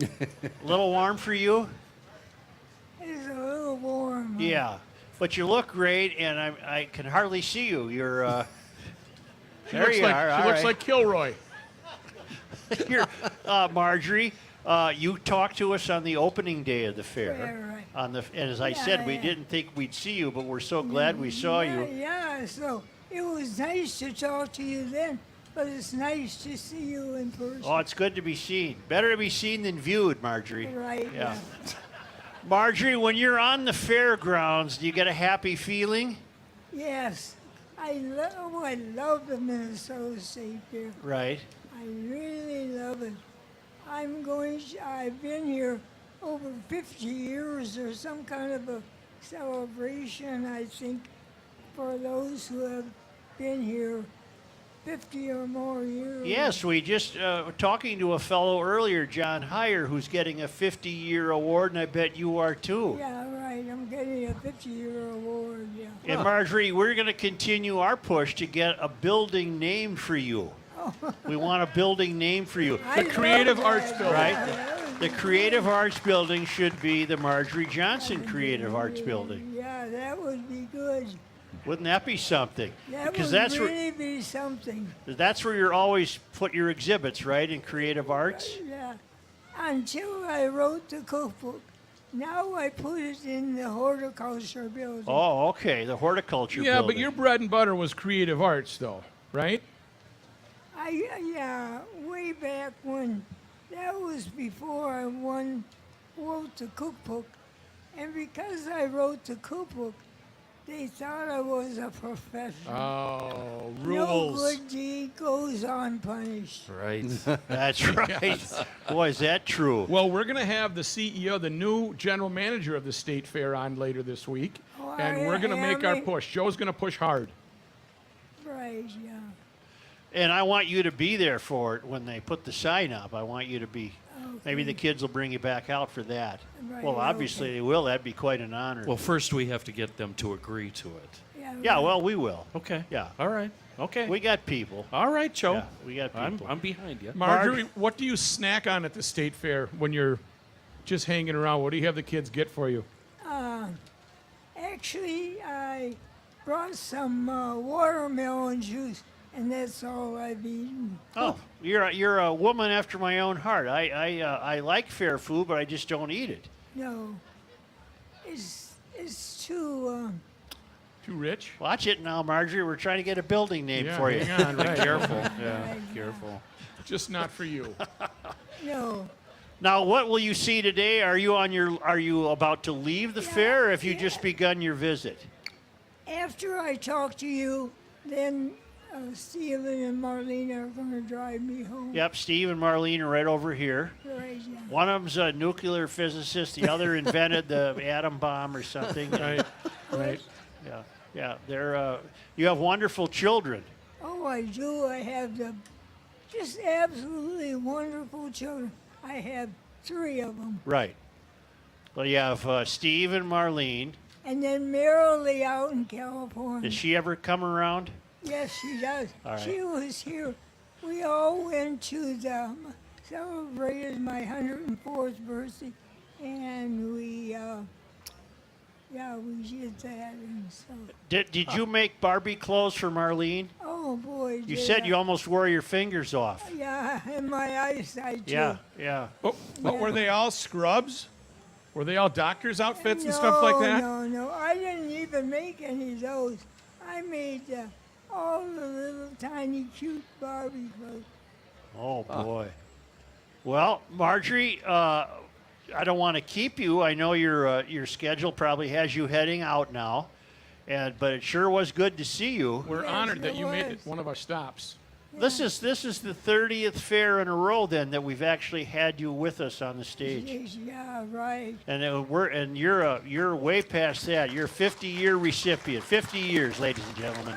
A little warm for you? it's a little warm. Yeah. But you look great, and I can hardly see you. You're, She there looks you like, are. She All looks right. like Kilroy. You're, Marjorie, you talked to us on the opening day of the fair. Yeah, right. And as I said, we Yeah. didn't think we'd see you, but we're so glad we saw you. Yeah, so it was nice to talk to you then, but it's nice to see you in person. Oh, it's good to be seen. Better to be seen than viewed, Marjorie. Right, Yeah. yeah. Marjorie, when you're on the fairgrounds, do you get a happy feeling? Yes, I love the Minnesota State Fair. Right. I really love it. I've been here over 50 years or some kind of a celebration, I think, for those who have been here 50 or more years. Yes, we just were talking to a fellow earlier, John Heyer, who's getting a 50-year award, and I bet you are too. Yeah, right. I'm getting a 50-year award, yeah. And Marjorie, we're going to continue our push to get a building named for you. We want a building named for you. I Creative love Arts that. Building. Right? That would The be Creative Arts Building should be the Marjorie Johnson Creative Arts Building. Yeah, that would be good. Wouldn't that be something? That Because would that's really be something. where you're always put your exhibits, right, in creative arts? Yeah. Until I wrote the cookbook. Now I put it in the horticulture building. Oh, okay, the horticulture Yeah, building. but your bread and butter was creative arts, though, right? Yeah, way back when. That was before I wrote the cookbook. And because I wrote the cookbook, they thought I was a professional. Oh, No rules. good deed goes unpunished. Right. That's right. Boy, is that true. Well, we're going to have the CEO, the new general manager of the State Fair, on later this week. Oh, And we're going to make our am I? push. Joe's going to push hard. Right, yeah. And I want you to be there for it when they put the sign up. I want you to be. Maybe the kids will bring you back out for that. Right, Well, obviously okay. they will. That'd be quite an honor. Well, first we have to get them to agree to it. yeah, right. well, we will. Okay. Yeah. All right. Okay. We got people. All right, Joe. Yeah, we got people. I'm behind you. Marjorie, what do you snack on at the State Fair when you're just hanging around? What do you have the kids get for you? Actually, I brought some watermelon juice, and that's all I've eaten. Oh, you're a woman after my own heart. I like fair food, but I just don't eat it. No, it's too. Too rich? Watch it now, Marjorie. We're trying to get a building name Yeah, for you. hang on, right. Careful. Right. Yeah. Careful. Just not for you. No. Now, what will you see today? Are you about to leave the Yeah, fair, or have you yeah. just begun your visit? After I talk to you, then Stephen and Marlene are going to drive me home. Yep, Steve and Marlene are right over here. Right, yeah. One of them's a nuclear physicist. The other invented the atom bomb or something. Right. Right. Yeah. They're. You have wonderful children. Oh, I do. I have just absolutely wonderful children. I have 3 of them. Right. Well, you have Steve and Marlene. And then Marilee out in California. Does she ever come around? Yes, she does. All right. She was here. We all went to celebrated my 104th birthday, and we did that. And so, Did you make Barbie clothes for Marlene? oh boy. You did said I. you almost wore your fingers off. Yeah, and my eyesight too. Yeah. But were they all scrubs? Were they all doctors' outfits and stuff like that? No. I didn't even make any of those. I made all the little tiny cute Barbie clothes. Oh boy. Well, Marjorie, I don't want to keep you. I know your schedule probably has you heading out now, but it sure was good to see you. We're Yes, honored that it you made it was. one of our stops. This is the 30th fair in a row then that we've actually had you with us on the stage. Yes, yeah, right. And you're way past that. You're a 50-year recipient. 50 years, ladies and gentlemen.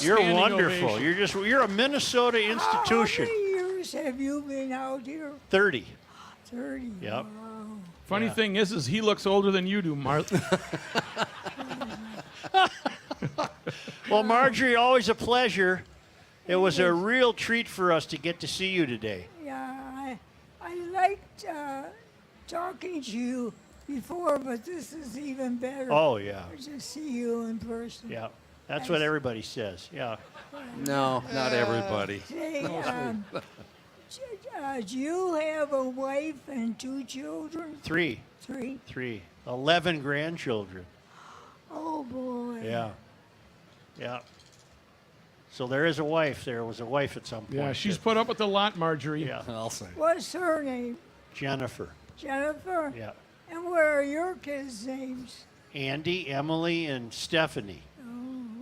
You're Standing wonderful. ovation. You're a Minnesota institution. How many years have you been out here? 30. 30. Yep. Wow. Funny Yeah. thing is he looks older than you do, Mark. Well, Marjorie, always a pleasure. It was a real treat for us to get to see you today. Yeah, I liked talking to you before, but this is even better. Oh, yeah. To see you in person. Yeah. That's what everybody says. Yeah. No, not everybody. Say, do you have a wife and 2 children? 3. 3? 11 grandchildren. Oh, boy. Yeah. So there is a wife. There was a wife at some point. Yeah, she's put up with a lot, Marjorie. Yeah. I'll say. What's her name? Jennifer. Jennifer? Yeah. And what are your kids' names? Andy, Emily, and Stephanie.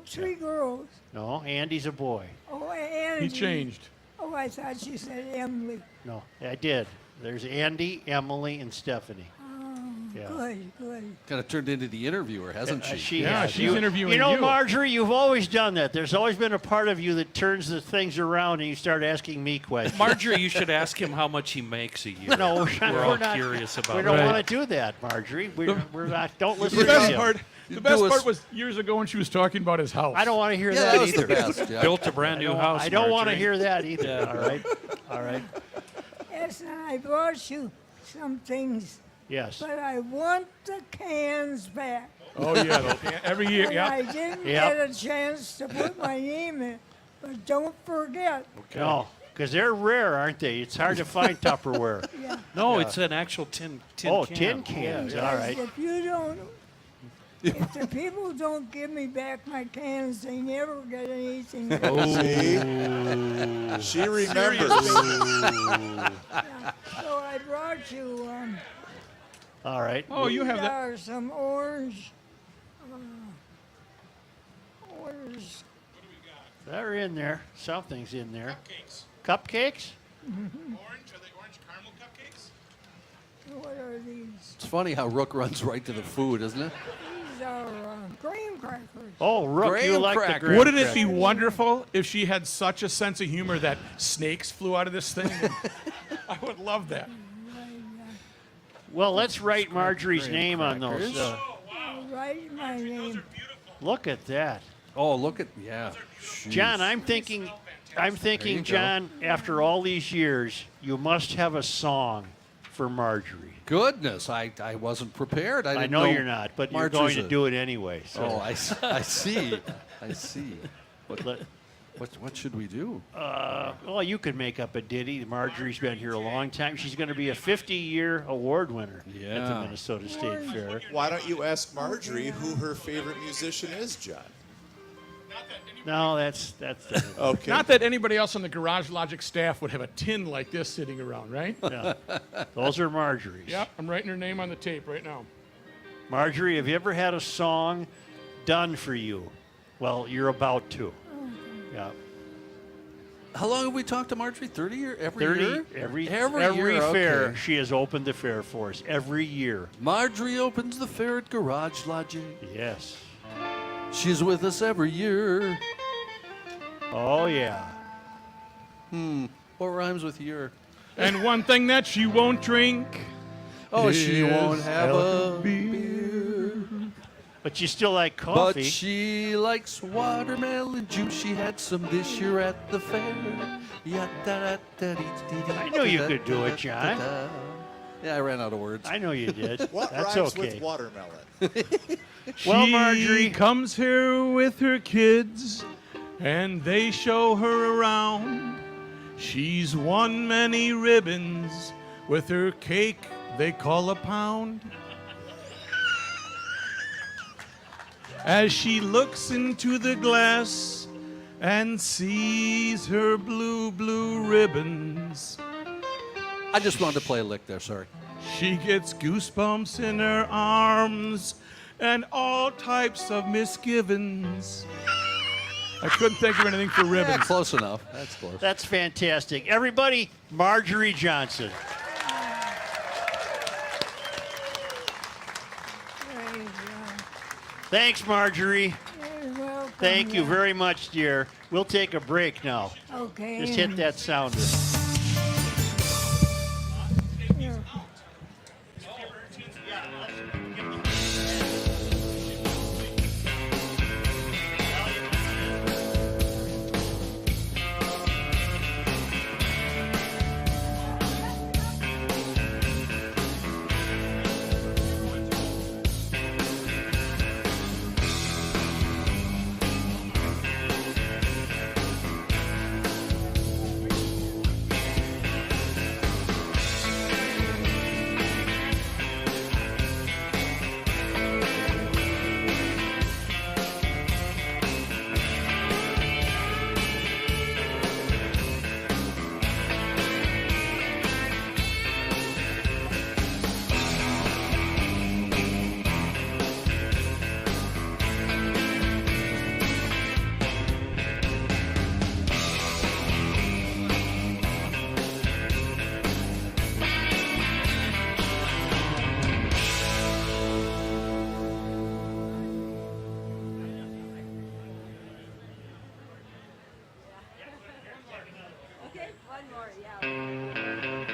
3 girls. No, Andy's a boy. Oh, Andy. He changed. Oh, I thought you said Emily. No, I did. There's Andy, Emily, and Stephanie. Oh, Yeah. Good, good. Kind of turned into the interviewer, hasn't she? Yeah, has. she's interviewing You know, you. Marjorie, you've always done that. There's always been a part of you that turns the things around and you start asking me questions. Marjorie, you should ask him how much he makes a year. No, we're all not curious about We it. don't want to do that, Marjorie. We're not. Don't listen The to best him. part, You the best do us- part was years ago when she was talking about his house. I don't want to hear Yeah, that that was either. the best. Yeah. Built a brand new house. I don't want to Marjorie. hear that either. All right. All right. Yes, and I brought you some things, Yes. but I want the cans back. Oh yeah, every year. And Yeah. I didn't Yep. get a chance to put my name in, but don't forget. No, because they're rare, aren't they? It's hard to find Tupperware. Yeah. No, it's an actual tin Oh, can. tin cans. All right. If you don't, if the people don't give me back my cans, they never get anything. She remembers. So I brought you All right. Oh, you have that. are some orange. Orange. They're in there. Something's in there. Cupcakes? Orange? Are they orange caramel cupcakes? What are these? It's funny how Rook runs right to the food, isn't it? These are graham crackers. Oh, Rook, you Graham like the cracker. graham Wouldn't it be cracker. wonderful if she had such a sense of humor that snakes flew out of this thing? I would love that. Well, let's write Marjorie's graham name on those. crackers. I'll write my name. Look at that. Oh, look at, yeah. Jeez. John, I'm thinking, you go. John, after all these years, you must have a song for Marjorie. Goodness, I wasn't prepared. I I didn't know you're not, but you're Marjorie's going to a- do it anyway. So Oh, I see. I see. let- What should we do? well, you could make up a ditty. Marjorie's been here a long time. She's going to be a 50-year award winner at the Yeah. Minnesota State Fair. Why don't you ask Marjorie who her favorite musician is, John? No, that's Okay. Not that anybody else on the Garage Logic staff would have a tin like this sitting around, right? yeah. Those are Marjorie's. Yep, I'm writing her name on the tape right now. Marjorie, have you ever had a song done for you? Well, you're about to. Yeah. How long have we talked to Marjorie? 30 years? Every 30 year? every year, fair okay. she has opened the fair for us every year. Marjorie opens the fair at Garage Logic. Yes. She's with us every year. Oh yeah. What rhymes with year? And one thing that she won't drink. Oh, she is won't have a beer. But you still like But coffee. she likes watermelon juice. She had some this year at the fair. I knew you could do it, John. Yeah, I ran out of words. I know you did. What That's rhymes okay. with watermelon? Well, She Marjorie- comes here with her kids, and they show her around. She's won many ribbons with her cake they call a pound. As she looks into the glass and sees her blue, blue ribbons, I just wanted to play a lick there, sorry. she gets goosebumps in her arms and all types of misgivings. I couldn't think of anything for Yeah, ribbons. close enough. That's close. That's fantastic. Everybody, Marjorie Johnson. Praise God. Thanks, Marjorie. You're welcome. Thank you very much, dear. We'll take a break now. Okay. Just hit that sounder. Here. One more, yeah.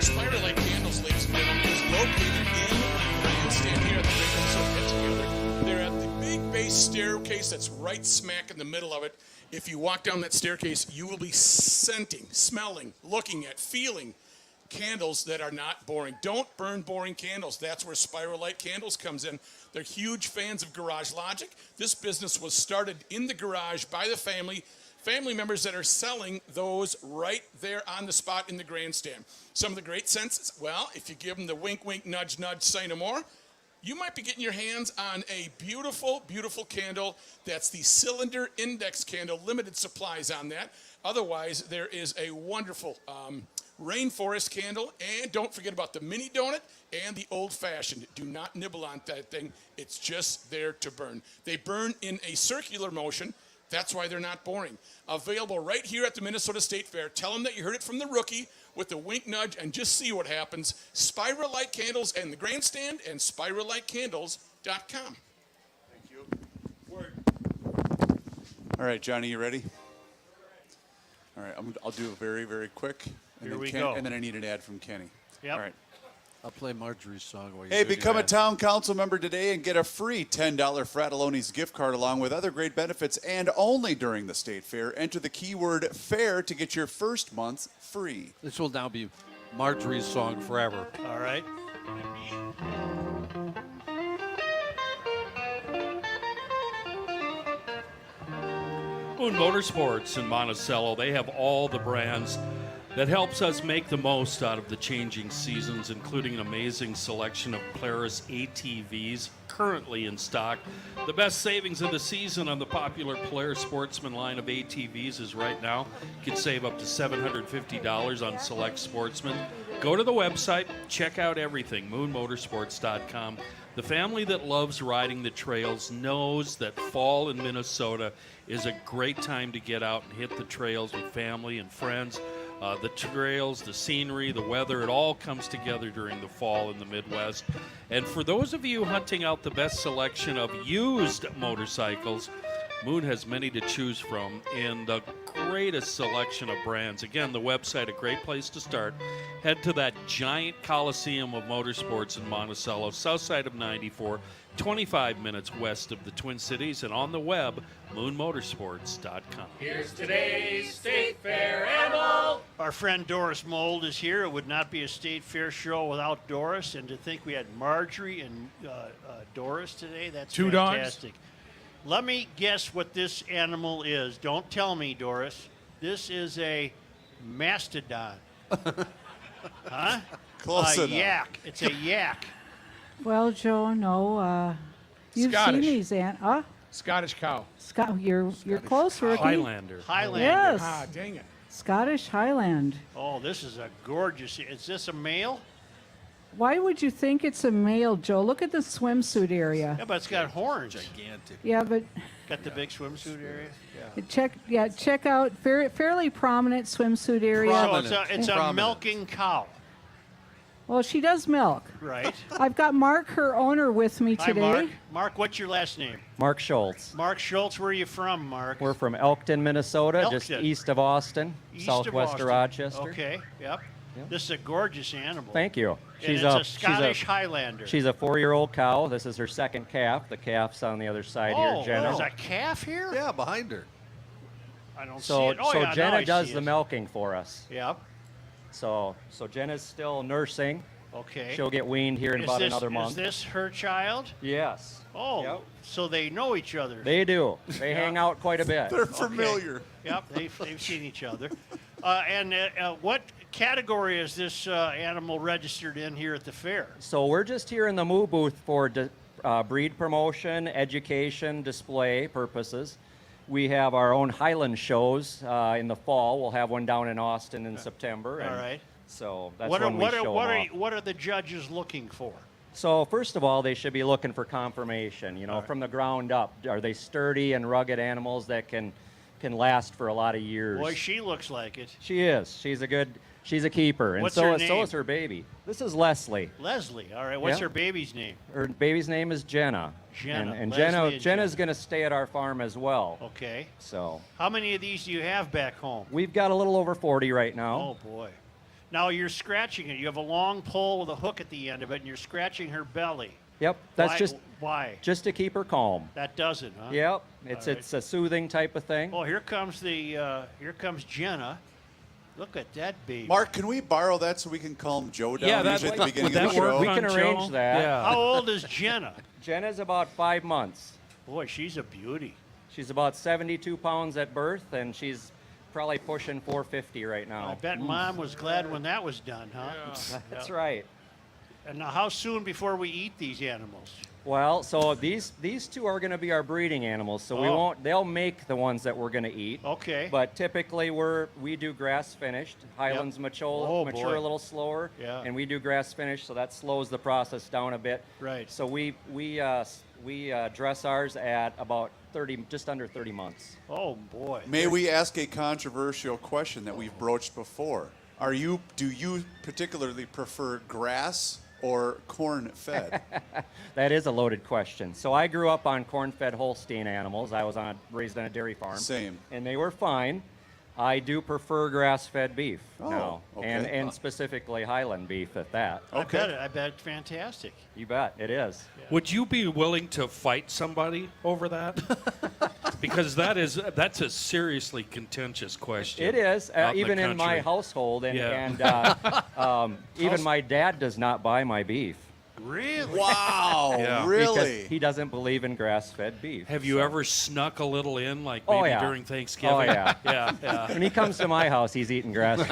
Spiralite Candles, ladies and gentlemen, is located in the grandstand here at the Great Minnesota Get Together. They're at the big base staircase that's right smack in the middle of it. If you walk down that staircase, you will be scenting, smelling, looking at, feeling candles that are not boring. Don't burn boring candles. That's where Spiralite Candles comes in. They're huge fans of Garage Logic. This business was started in the garage by the family members that are selling those right there on the spot in the grandstand. Some of the great scents, well, if you give them the wink, wink, nudge, nudge, say no more, you might be getting your hands on a beautiful, beautiful candle. That's the Cylinder Index candle, limited supplies on that. Otherwise, there is a wonderful Rainforest candle, and don't forget about the mini donut and the old fashioned. Do not nibble on that thing. It's just there to burn. They burn in a circular motion. That's why they're not boring. Available right here at the Minnesota State Fair. Tell them that you heard it from the rookie with the wink nudge and just see what happens. Spiralite Candles and the grandstand and spiralitecandles.com. Thank you. All right, Johnny, you ready? All right, I'll do it very, very quick. And Here then we go. And then I need an ad from Kenny. Yep. All right. I'll play Marjorie's song while you Hey, do your become a ad. town council member today and get a free $10 Fratelloni's gift card along with other great benefits and only during the State Fair. Enter the keyword FAIR to get your first month free. This will now be Marjorie's song forever. All right. Moon Motorsports in Monticello, they have all the brands that helps us make the most out of the changing seasons, including an amazing selection of Polaris ATVs currently in stock. The best savings of the season on the popular Polaris Sportsman line of ATVs is right now. You can save up to $750 on select Sportsman. Go to the website, check out everything, moonmotorsports.com. The family that loves riding the trails knows that fall in Minnesota is a great time to get out and hit the trails with family and friends. The trails, the scenery, the weather, it all comes together during the fall in the Midwest. And for those of you hunting out the best selection of used motorcycles, Moon has many to choose from in the greatest selection of brands. Again, the website, a great place to start. Head to that giant coliseum of motorsports in Monticello, south side of 94, 25 minutes west of the Twin Cities, and on the web, moonmotorsports.com. Here's today's State Fair ammo. Our friend Doris Mold is here. It would not be a State Fair show without Doris. And to think we had Marjorie and Doris today, that's Two dogs? fantastic. Let me guess what this animal is. Don't tell me, Doris. This is a mastodon. Huh? Close a enough. yak. It's a yak. Well, Joe, no. You've Scottish. seen these Scottish cow. You're close, Rookie. Highlander. Highlander. Yes. Ah, dang it. Scottish Highland. Oh, this is a gorgeous. Is this a male? Why would you think it's a male, Joe? Look at the swimsuit area. Yeah, but it's got horns. Yeah, but Got the big swimsuit area. Yeah. check out fairly prominent swimsuit area. So it's a Prominent. milking cow, Well, she does milk. right? I've got Mark, her owner, with me Hi, today. Mark. Mark, what's your last name? Mark Schultz. Mark Schultz. Where are you from, Mark? We're from Elkton, Minnesota, just Elkton. east of Austin, East southwest of of Rochester. Okay. Yep. This is a gorgeous animal. Thank you. And it's a Scottish Highlander. She's a 4-year-old cow. This is her second calf. The calf's on the other side oh, here, Jenna. there's a calf here? Yeah, behind her. I don't see So, it. Oh, so yeah, now Jenna I does see the it. milking for us. Yep. So Jenna's still nursing. Okay. She'll get weaned here in Is about this, another Is month. this her child? Yes. Oh, Yep. so they know each other. They do. They hang out quite a bit. They're familiar. Yep, they've seen each other. And what category is this animal registered in here at the fair? So we're just here in the moo booth for breed promotion, education, display purposes. We have our own Highland shows in the fall. We'll have one down in Austin in September. All and right. So that's What are, when we what, show are, what, them are, off. what are the judges looking for? So first of all, they should be looking for confirmation. You know, from the ground up, are they sturdy and rugged animals that can last for a lot of years? Boy, she looks like it. She is. She's a keeper, and What's so her so name? is her baby. This is Leslie. Leslie. All right. What's Yeah. her baby's name? Her baby's name is Jenna. Jenna. And Leslie Jenna and Jenna's going to stay at our farm as well. Okay. So How many of these do you have back home? we've got a little over 40 right now. Oh, boy. Now you're scratching it. You have a long pole with a hook at the end of it, and you're scratching her belly. Yep, that's Why- Why? just to keep her calm. That does it, huh? Yep, it's right. it's a soothing type of thing. Oh, here comes Jenna. Look at that baby. Mark, can we borrow that so we can calm Joe down Yeah, that, usually at the beginning would of that the work show? We on can arrange Joe? that. Yeah. How old is Jenna? Jenna's about 5 months. Boy, she's a beauty. She's about 72 pounds at birth, and she's probably pushing 450 right I now. bet Mom was glad when that was done, huh? That's right. And now, how soon before we eat these animals? Well, so these two are going to be our breeding animals, so we Oh. won't. They'll make the ones that we're going to eat. Okay. But typically we do grass finished. Highlands mature Oh, mature boy. a little slower, Yeah. and we do grass finished, so that slows the process down a bit. Right. So we dress ours at about 30, just under 30 months. Oh, boy. May we ask a controversial question that we've broached before? Do you particularly prefer grass or corn fed? That is a loaded question. So I grew up on corn-fed Holstein animals. I was raised on a dairy farm. Same. And they were fine. I do prefer grass-fed beef Oh, now, okay. and specifically Highland beef at that. I bet it's fantastic. You bet it is. Would you be willing to fight somebody over that? Because that's a seriously contentious question. It is, out even the in my country. household, and, Yeah. even my dad does not buy my beef. Really? Wow, Yeah. really? Because he doesn't believe in grass-fed beef. Have you so. ever snuck a little in, like Oh, maybe yeah. during Thanksgiving? Oh, yeah. yeah. When he comes to my house, he's eating grass-fed.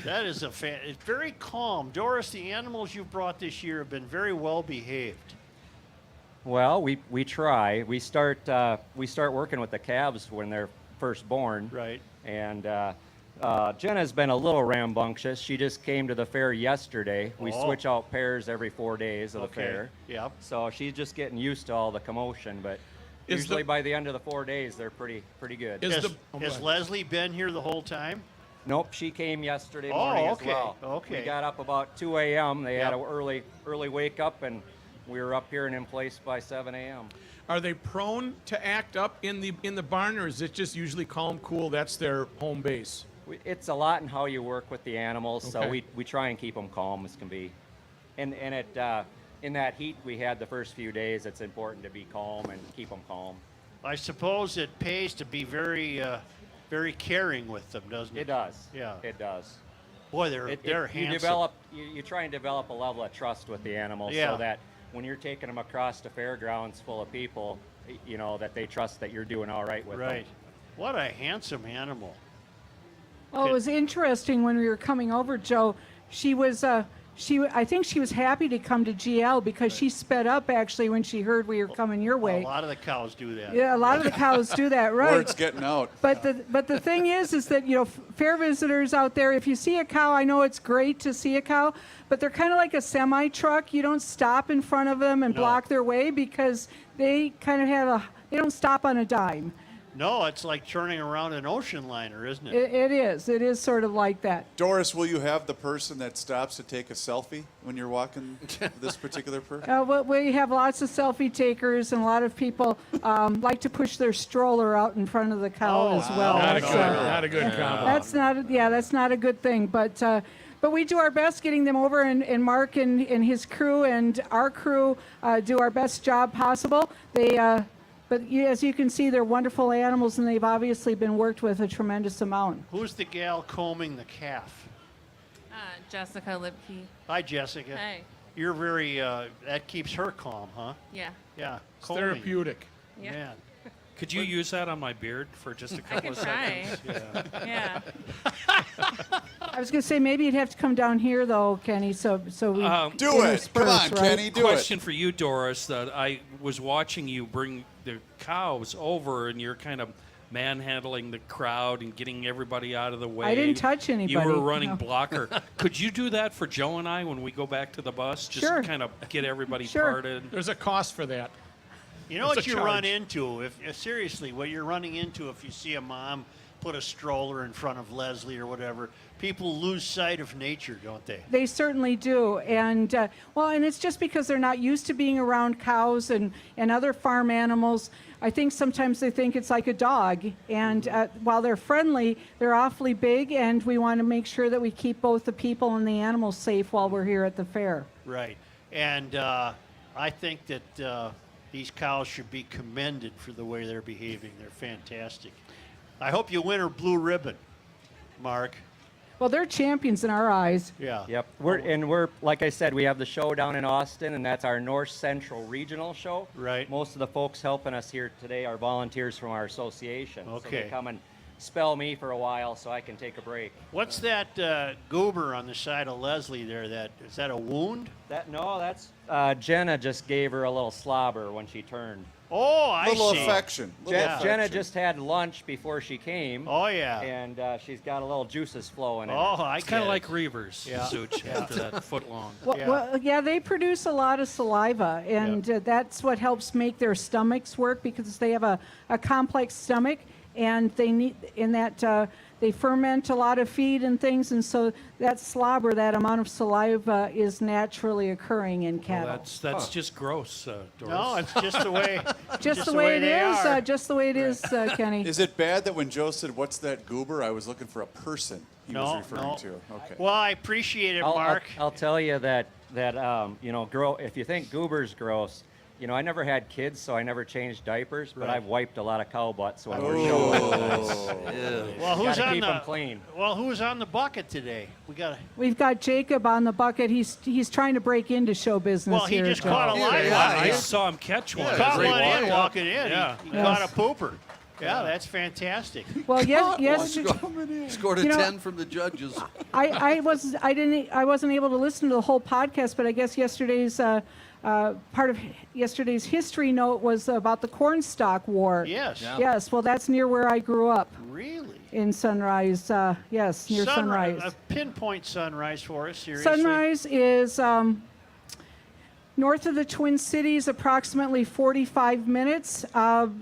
That is it's very calm. Doris, the animals you've brought this year have been very well behaved. Well, we try. We start working with the calves when they're first born. Right. And Jenna's been a little rambunctious. She just came to the fair yesterday. We Oh. switch out pairs every 4 days of the Okay. fair. Yep. So she's just getting used to all the commotion. But Is usually the- by the end of the 4 days, they're pretty good. Is Has, the- oh, go has ahead. Leslie been here the whole time? Nope, she came yesterday Oh, morning okay, as well. okay. We got up about 2 a.m. They had Yep. an early wake up, and we were up here and in place by 7 a.m. Are they prone to act up in the barn, or is it just usually calm, cool? That's their home base. It's a lot in how you work with the animals, so Okay. we try and keep them calm as can be. And in that heat we had the first few days, it's important to be calm and keep them calm. I suppose it pays to be very, very caring with them, doesn't it? It does. Yeah. It does. Boy, they're You handsome. try and develop a level of trust with the animals Yeah. so that when you're taking them across the fairgrounds full of people, you know, that they trust that you're doing all right with them. Right. What a handsome animal. Well, it was interesting when we were coming over, Joe. She was, I think she was happy to come to GL because she sped up actually when she heard we were coming your A way. lot of the cows do that. Yeah, a lot of the cows do that, right? Word's getting out. But the thing is that, you know, fair visitors out there, if you see a cow, I know it's great to see a cow, but they're kind of like a semi truck. You don't stop in front of them and No. block their way because they kind of they don't stop on a dime. No, it's like turning around an ocean liner, isn't it? It is sort of like that. Doris, will you have the person that stops to take a selfie when you're walking this particular person? Well, we have lots of selfie takers, and a lot of people like to push their stroller out in front of the cow Oh, as well. Not a So not a good combo. that's not a good thing. But we do our best getting them over, and Mark and his crew and our crew do our best job possible. As you can see, they're wonderful animals, and they've obviously been worked with a tremendous amount. Who's the gal combing the calf? Jessica Lipke. Hi, Jessica. Hi. You're very, that keeps her calm, huh? Yeah. Yeah. It's combing. therapeutic. Yeah. Man. Could you use that on my beard for just a couple could of try. seconds? Yeah. I was going to say maybe you'd have to come down here though, Kenny. So we Do it. intersperse, Come on, right? Kenny, do it. Question for you, Doris. That I was watching you bring the cows over, and you're kind of manhandling the crowd and getting everybody out of the way. I didn't touch You anybody, were running no. blocker. Could you do that for Joe and I when we go back to the bus? Just Sure. kind of get everybody Sure. parted. There's a cost for that. You know It's what a you run charge. into if seriously what you're running into if you see a mom put a stroller in front of Leslie or whatever, people lose sight of nature, don't they? They certainly do, and and it's just because they're not used to being around cows and other farm animals. I think sometimes they think it's like a dog, and while they're friendly, they're awfully big, and we want to make sure that we keep both the people and the animals safe while we're here at the fair. Right. And I think that these cows should be commended for the way they're behaving. They're fantastic. I hope you win her blue ribbon, Mark. Well, they're champions in our eyes. Yeah. Yep. We're like I said, we have the show down in Austin, and that's our North Central Regional show. Right. Most of the folks helping us here today are volunteers from our association. So Okay. they come and spell me for a while so I can take a break. What's that goober on the side of Leslie there? Is that a wound? That's Jenna just gave her a little slobber when she turned. Oh, I Little see. affection. Little affection. Jenna just had lunch before she came. Oh, yeah. And she's got a little juices flowing in Oh, her. I It's kind get of it. like Reavers, Yeah. Such, after that foot long. Well, they produce a lot of saliva, and that's what helps make their stomachs work because they have a complex stomach, and they need they ferment a lot of feed and things, and so that slobber, that amount of saliva, is naturally occurring in cattle. Well, that's just gross, Doris. No, it's just the way. just the way it they is. are. Just the way it is, Kenny. Is it bad that when Joe said, "What's that goober?" I was looking for a person he was referring to? Okay. Well, I appreciate it, I'll- Mark. I'll tell you that if you think goober's gross, I never had kids, so I never changed diapers, but Right. I've wiped a lot of cow butts when we're showing. Well, who's Gotta on keep the 'em clean. Well, who's on the bucket today? We've got Jacob on the bucket. He's trying to break into show business Well, he here. just Joe. caught a live one. I saw him catch one. Caught Great one in walk. walking in. Yeah. He Yes. caught a pooper. Yeah, that's fantastic. Well, yes. Scored a You know, 10 from the judges. I wasn't able to listen to the whole podcast, but I guess yesterday's part of yesterday's history note was about the Cornstalk War. Yes. Yeah. Yes. Well, that's near where I grew up. Really? In Sunrise. Yes, near Sunrise. Pinpoint Sunrise for us, seriously. Sunrise is north of the Twin Cities, approximately 45 minutes.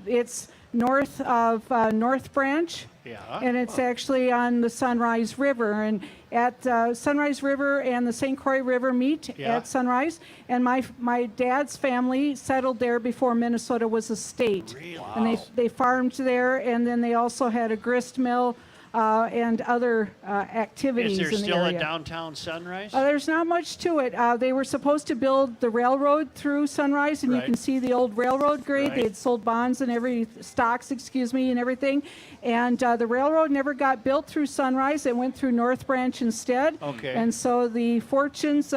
It's north of North Branch. Yeah. And it's actually on the Sunrise River. And at Sunrise River and the St. Croix River meet at Sunrise. And my dad's family settled there before Minnesota was a state. Really? And they farmed there, and then they also had a grist mill and other activities Is there in the still area. a downtown Sunrise? There's not much to it. They were supposed to build the railroad through Sunrise, and you Right. can see the old railroad grade. Right. They had sold bonds and stocks, and everything. And the railroad never got built through Sunrise. It went through North Branch instead. Okay. And so the fortunes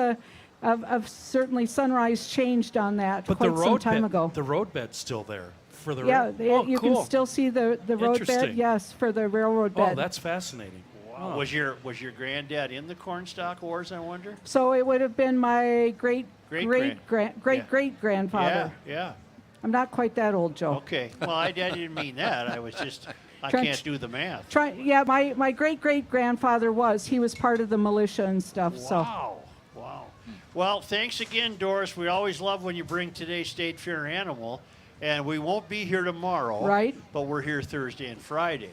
of certainly Sunrise changed on that But quite the some road time bed, ago. the road bed's still there for the Yeah, you cool. can still see the road bed, Interesting. yes, for the railroad bed. Oh, that's fascinating. Wow. Was your granddad in the Cornstalk Wars, I wonder? So it would have been my great Great-grand- great grandfather. Yeah. I'm not quite that old, Joe. Okay. Well, I didn't mean that. I was just, I Trying can't to- do the math. My great great grandfather he was part of the militia and stuff. So Wow. Well, thanks again, Doris. We always love when you bring today's State Fair animal. And we won't be here tomorrow. Right. But we're here Thursday and Friday.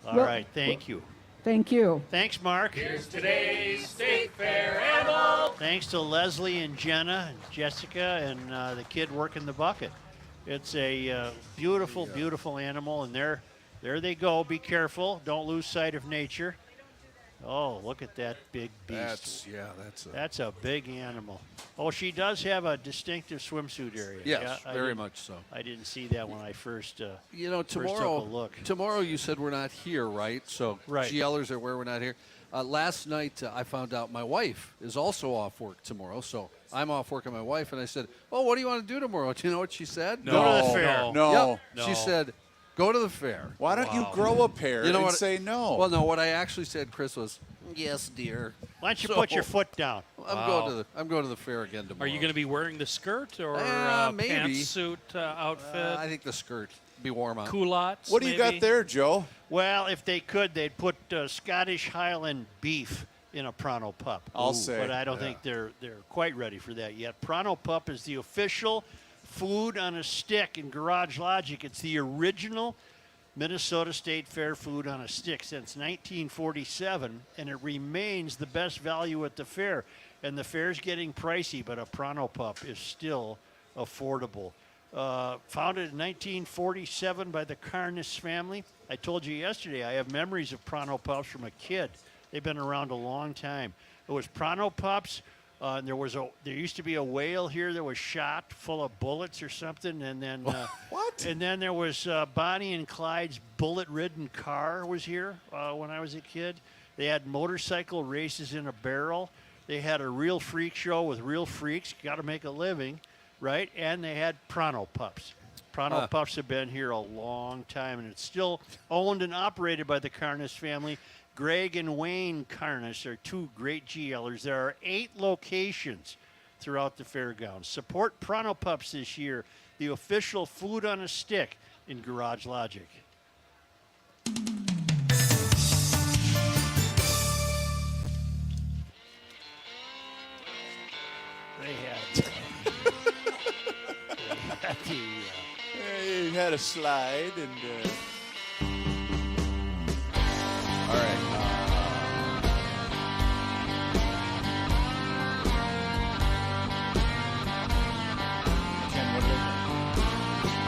All Well- right. Thank you. thank you. Thanks, Mark. Here's today's State Fair animal. Thanks to Leslie and Jenna and Jessica and the kid working the bucket. It's a beautiful, beautiful animal, and there they go. Be careful. Don't lose sight of nature. Oh, look at that big beast. That's a big animal. Oh, she does have a distinctive swimsuit area. Yes, Yeah, I very didn't- much so. I didn't see that when I first. You know, first took a tomorrow. look. Tomorrow, you said we're not here, right? So Right. GLers are where we're not here. Last night, I found out my wife is also off work tomorrow. So I'm off work, and my wife, and I said, "Oh, what do you want to do tomorrow?" Do you know what she said? Go to the fair. No. Yep. She said, "Go to the fair." Why don't you grow a pair You know and what? say no? Well, no. What I actually said, Chris, was, "Yes, dear." Why don't you So, put your foot down? I'm going to the fair again tomorrow. Are you going to be wearing the skirt or maybe. pantsuit outfit? I think the skirt be warm on. Culottes? what do you got maybe? there, Joe? Well, if they could, they'd put Scottish Highland beef in a Pronto Pup. I'll say, But I don't think they're quite ready for that yet. Pronto Pup is the official food on a stick in Garage Logic. It's the original Minnesota State Fair food on a stick since 1947, and it remains the best value at the fair. And the fair's getting pricey, but a Pronto Pup is still affordable. Founded in 1947 by the Carnes family. I told you yesterday I have memories of Pronto Pups from a kid. They've been around a long time. It was Pronto Pups. And there used to be a whale here that was shot full of bullets or something, and then What? And then there was Bonnie and Clyde's bullet-ridden car was here when I was a kid. They had motorcycle races in a barrel. They had a real freak show with real freaks. Got to make a living, right? And they had Pronto Pups. Pronto Pups have been here a long time, and it's still owned and operated by the Carnes family. Greg and Wayne Carnes are two great GLers. There are 8 locations throughout the fairgrounds. Support Pronto Pups this year, the official food on a stick in Garage Logic. They had He had a slide and. All right. Ken, what do they got?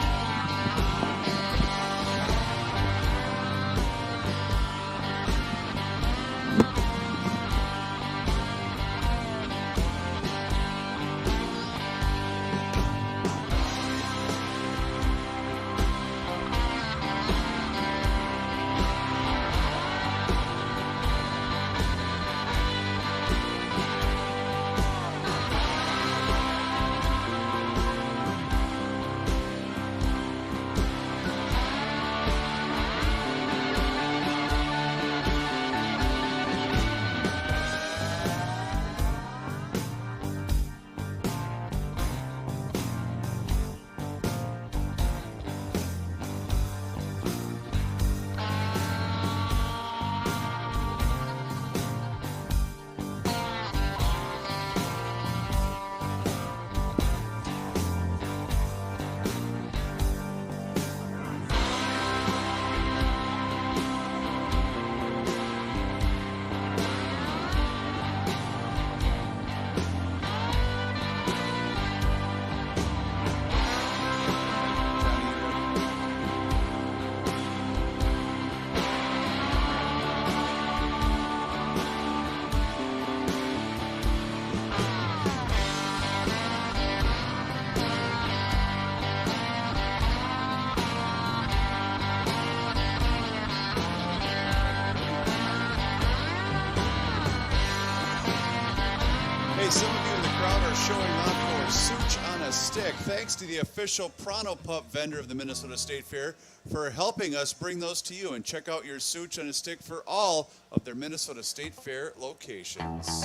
some of you in the crowd are showing off for Such on a Stick. Thanks to the official Prano Pup vendor of the Minnesota State Fair for helping us bring those to you. And check out your Such on a Stick for all of their Minnesota State Fair locations.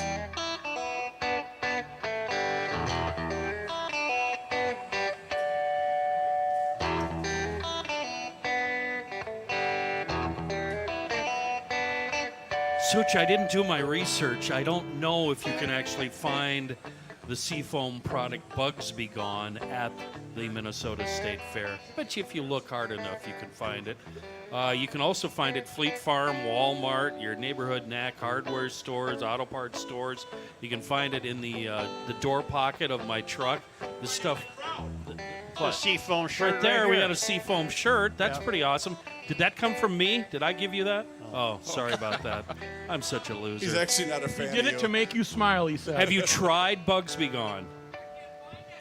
Such, I didn't do my research. I don't know if you can actually find the Seafoam product Bugs Be Gone at the Minnesota State Fair. But if you look hard enough, you can find it. You can also find it Fleet Farm, Walmart, your neighborhood knack hardware stores, auto parts stores. You can find it in the door pocket of my truck. The stuff. The Seafoam shirt Right there, right we here. got a Seafoam shirt. That's Yeah. pretty awesome. Did that come from me? Did I give you that? Oh, sorry about that. I'm such a loser. He's actually not a fan Did of it you. to make you smile, he said. Have you tried Bugs Be Gone?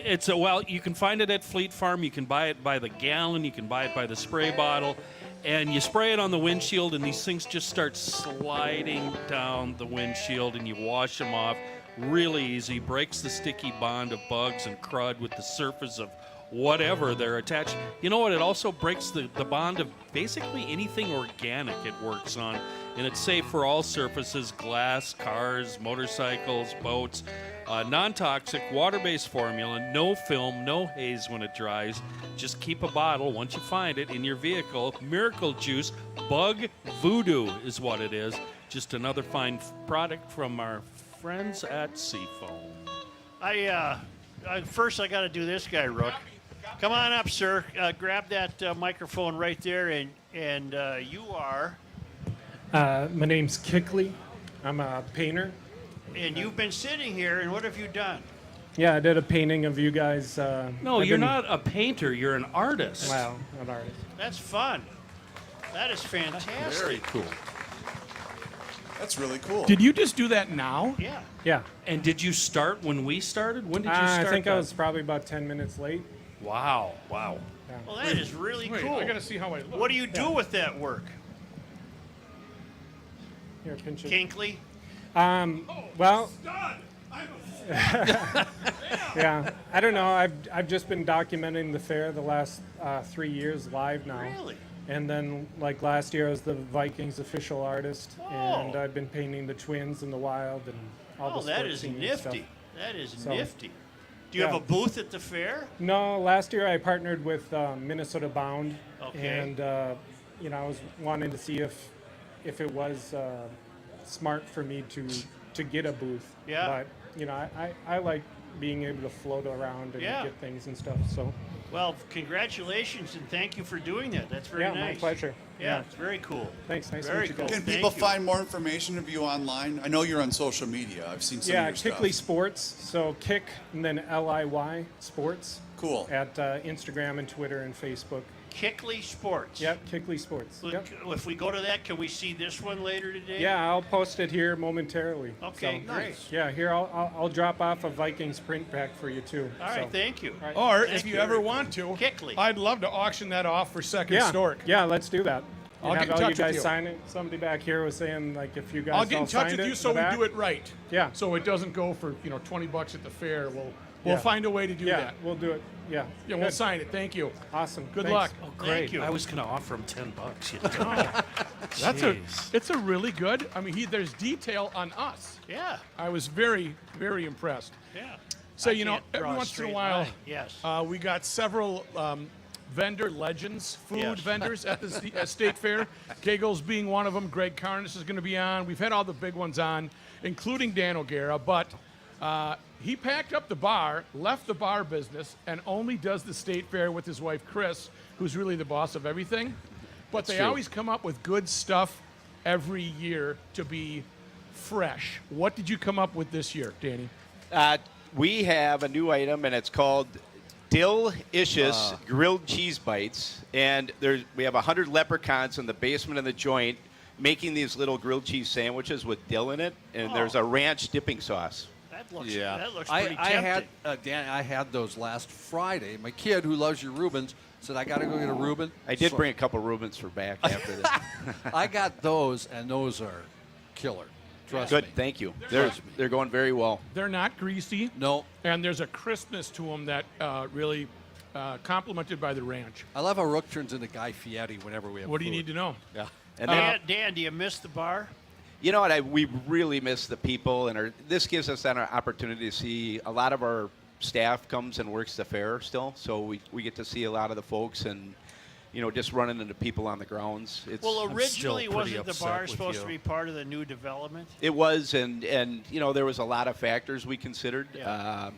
You can find it at Fleet Farm. You can buy it by the gallon. You can buy it by the spray bottle. And you spray it on the windshield, and these things just start sliding down the windshield, and you wash them off really easy. Breaks the sticky bond of bugs and crud with the surface of whatever they're attached. You know what? It also breaks the bond of basically anything organic it works on. And it's safe for all surfaces: glass, cars, motorcycles, boats. Non-toxic, water-based formula, no film, no haze when it dries. Just keep a bottle once you find it in your vehicle. Miracle Juice, Bug Voodoo is what it is. Just another fine product from our friends at Seafoam. First I got to do this guy, Rook. Come on up, sir. Grab that microphone right there, and you are. My name's Kickley. I'm a painter. And you've been sitting here, and what have you done? Yeah, I did a painting of you guys. No, you're not a painter. You're an artist. Wow, an artist. That's fun. That is fantastic. Very cool. That's really cool. Did you just do that now? Yeah. Yeah. And did you start when we started? When did you start? I think that? I was probably about 10 minutes late. Wow. Wow. Yeah. Well, that is really Wait, cool. I gotta see how I look. What do you do with that work? Here, pinch it. Kinkley? Well, yeah, I don't know. I've just been documenting the fair the last 3 years live now. Really? And then, like last year, I was the Vikings official artist, and Oh. I've been painting the Twins in the wild and all Oh, the that sports is scene and nifty. stuff. That is So, nifty. Do you have yeah. a booth at the fair? No, last year I partnered with Minnesota Bound, Okay. and I was wanting to see if it was smart for me to get a booth. Yeah. But I like being able to float around and Yeah. get things and stuff. So Well, congratulations and thank you for doing that. That's very yeah, nice. my pleasure. Yeah, it's very cool. Thanks. Nice Very to meet you cool. guys. Can Thank people you. find more information of you online? I know you're on social media. I've seen some Yeah, of your Kickley stuff. Sports. So Kick and then LIY Sports Cool. at Instagram and Twitter and Facebook. Kickley Sports. Yep, Kickley Sports. Look, Yep. if we go to that, can we see this one later today? Yeah, I'll post it here momentarily. Okay, So, great. Yeah, here I'll drop off a Vikings print pack for you too. All right, So, thank you. all right. Or Thank if you you. ever want to, Kickley. I'd love to auction that off for second Yeah, stork. yeah, let's do that. I'll have get in all touch you with guys you. sign it. Somebody back here was saying like if you guys I'll get in all touch signed with it you in so the we back. do it right. Yeah. So it doesn't go for $20 at the fair. We'll Yeah. find a way to do Yeah, that. we'll do it. Yeah. Yeah, we'll Good. sign it. Thank you. Awesome. Good Thanks. luck. Oh, Thank great. you. I was going to offer him $10. You That's Jeez. it's a really good. I mean, there's detail on us. Yeah, I was very, very impressed. yeah. So I you know, can't draw every a once in a straight while, line. Yes. we got several vendor legends, food Yes. vendors at the State Fair. Kegel's being one of them. Greg Carnes is going to be on. We've had all the big ones on, including Dan O'Gara. But he packed up the bar, left the bar business, and only does the State Fair with his wife Chris, who's really the boss of everything. But they always come up with good stuff every year to be fresh. What did you come up with this year, Danny? We have a new item, and it's called Dill-icious grilled cheese bites. And we have 100 leprechauns in the basement of the joint making these little grilled cheese sandwiches with dill in it, and there's a ranch dipping sauce. That looks Yeah, that looks pretty I had tempting. Dan. I had those last Friday. My kid, who loves your Reubens, said I got to go get a Reuben. I did So bring a couple Reubens for back after this. I got those, and those are killer. Trust Good, me. thank you. Trust me. They're going very well. They're not greasy. No. And there's a crispness to them that really complemented by the ranch. I love how Rook turns into Guy Fieri whenever we have What do you food. need to know? Yeah. And then, Dan, do you miss the bar? you know what? We really miss the people, and this gives us an opportunity to see a lot of our staff comes and works the fair still, so we get to see a lot of the folks and just running into people on the grounds. Well, originally, pretty wasn't the upset bar with supposed you. to be part of the new development? It was, and there was a lot of factors we considered, Yeah.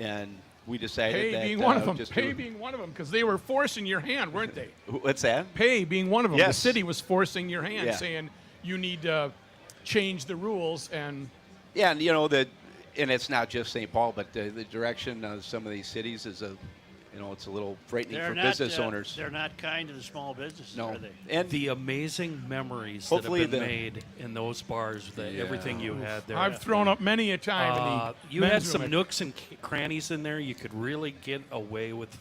and we decided Pay that being one of them. just Pay do- being one of them, because they were forcing your hand, weren't they? What's that? Pay being one of them. Yes. The city was forcing your hand, Yeah. saying you need to change the rules, and Yeah, and and it's not just St. Paul, but the direction of some of these cities is it's a little frightening They're for not, business owners. They're not kind to the small businesses, No. are they? And The amazing memories Hopefully that have been the- made in those bars, everything you had there. I've thrown up many a time. in the You had men's some room. nooks and crannies in there. You could really get away with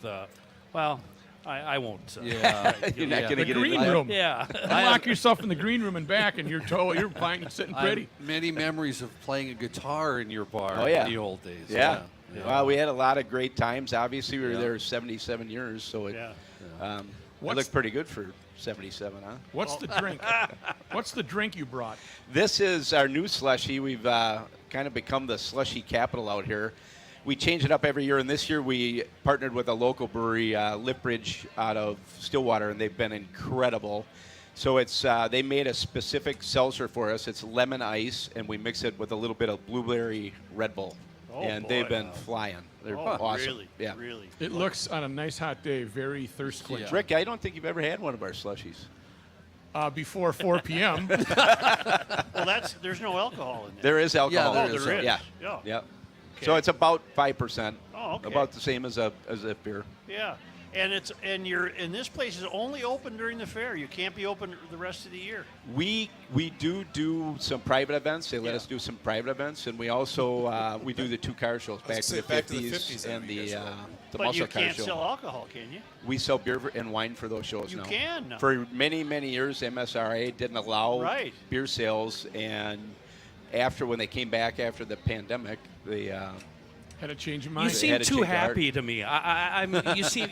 I won't. Yeah. You're not going to The get green into that. room. Yeah. Lock yourself in the green room and back, and you're fine and sitting I pretty. have many memories of playing a guitar in your bar Oh, yeah. in the old days. Yeah. Well, we had a lot of great times. Obviously, we were Yeah. there 77 years, so it What's- looked pretty good for 77, huh? What's the drink? What's the drink you brought? This is our new slushy. We've kind of become the slushy capital out here. We change it up every year, and this year we partnered with a local brewery, Lipbridge, out of Stillwater, and they've been incredible. So it's they made a specific seltzer for us. It's lemon ice, and we mix it with a little bit of blueberry Red Bull. Oh, and boy. they've been flying. They're awesome. Really? Yeah. Really? It looks on a nice hot day very thirst quenching. Rick, I don't think you've ever had one of our slushies. Before 4 p.m. Well, there's no alcohol in there. There is alcohol. there Oh, is. there is. Yeah. Yeah. Yeah. Okay. So it's about 5%. Oh, okay. About the same as a beer. Yeah. And this place is only open during the fair. You can't be open the rest of the year. We do some private events. They let Yeah. us do some private events, and we also we do the 2 car shows, I was Back to gonna the say, Back to the 50s 50s and every year, the But muscle you car can't show. sell alcohol, can you? We sell beer and wine for those shows You now. can now. For many years, MSRA didn't allow Right. beer sales, and when they came back after the pandemic, they Had a change of You mind. seem had to too take the heart. happy to me.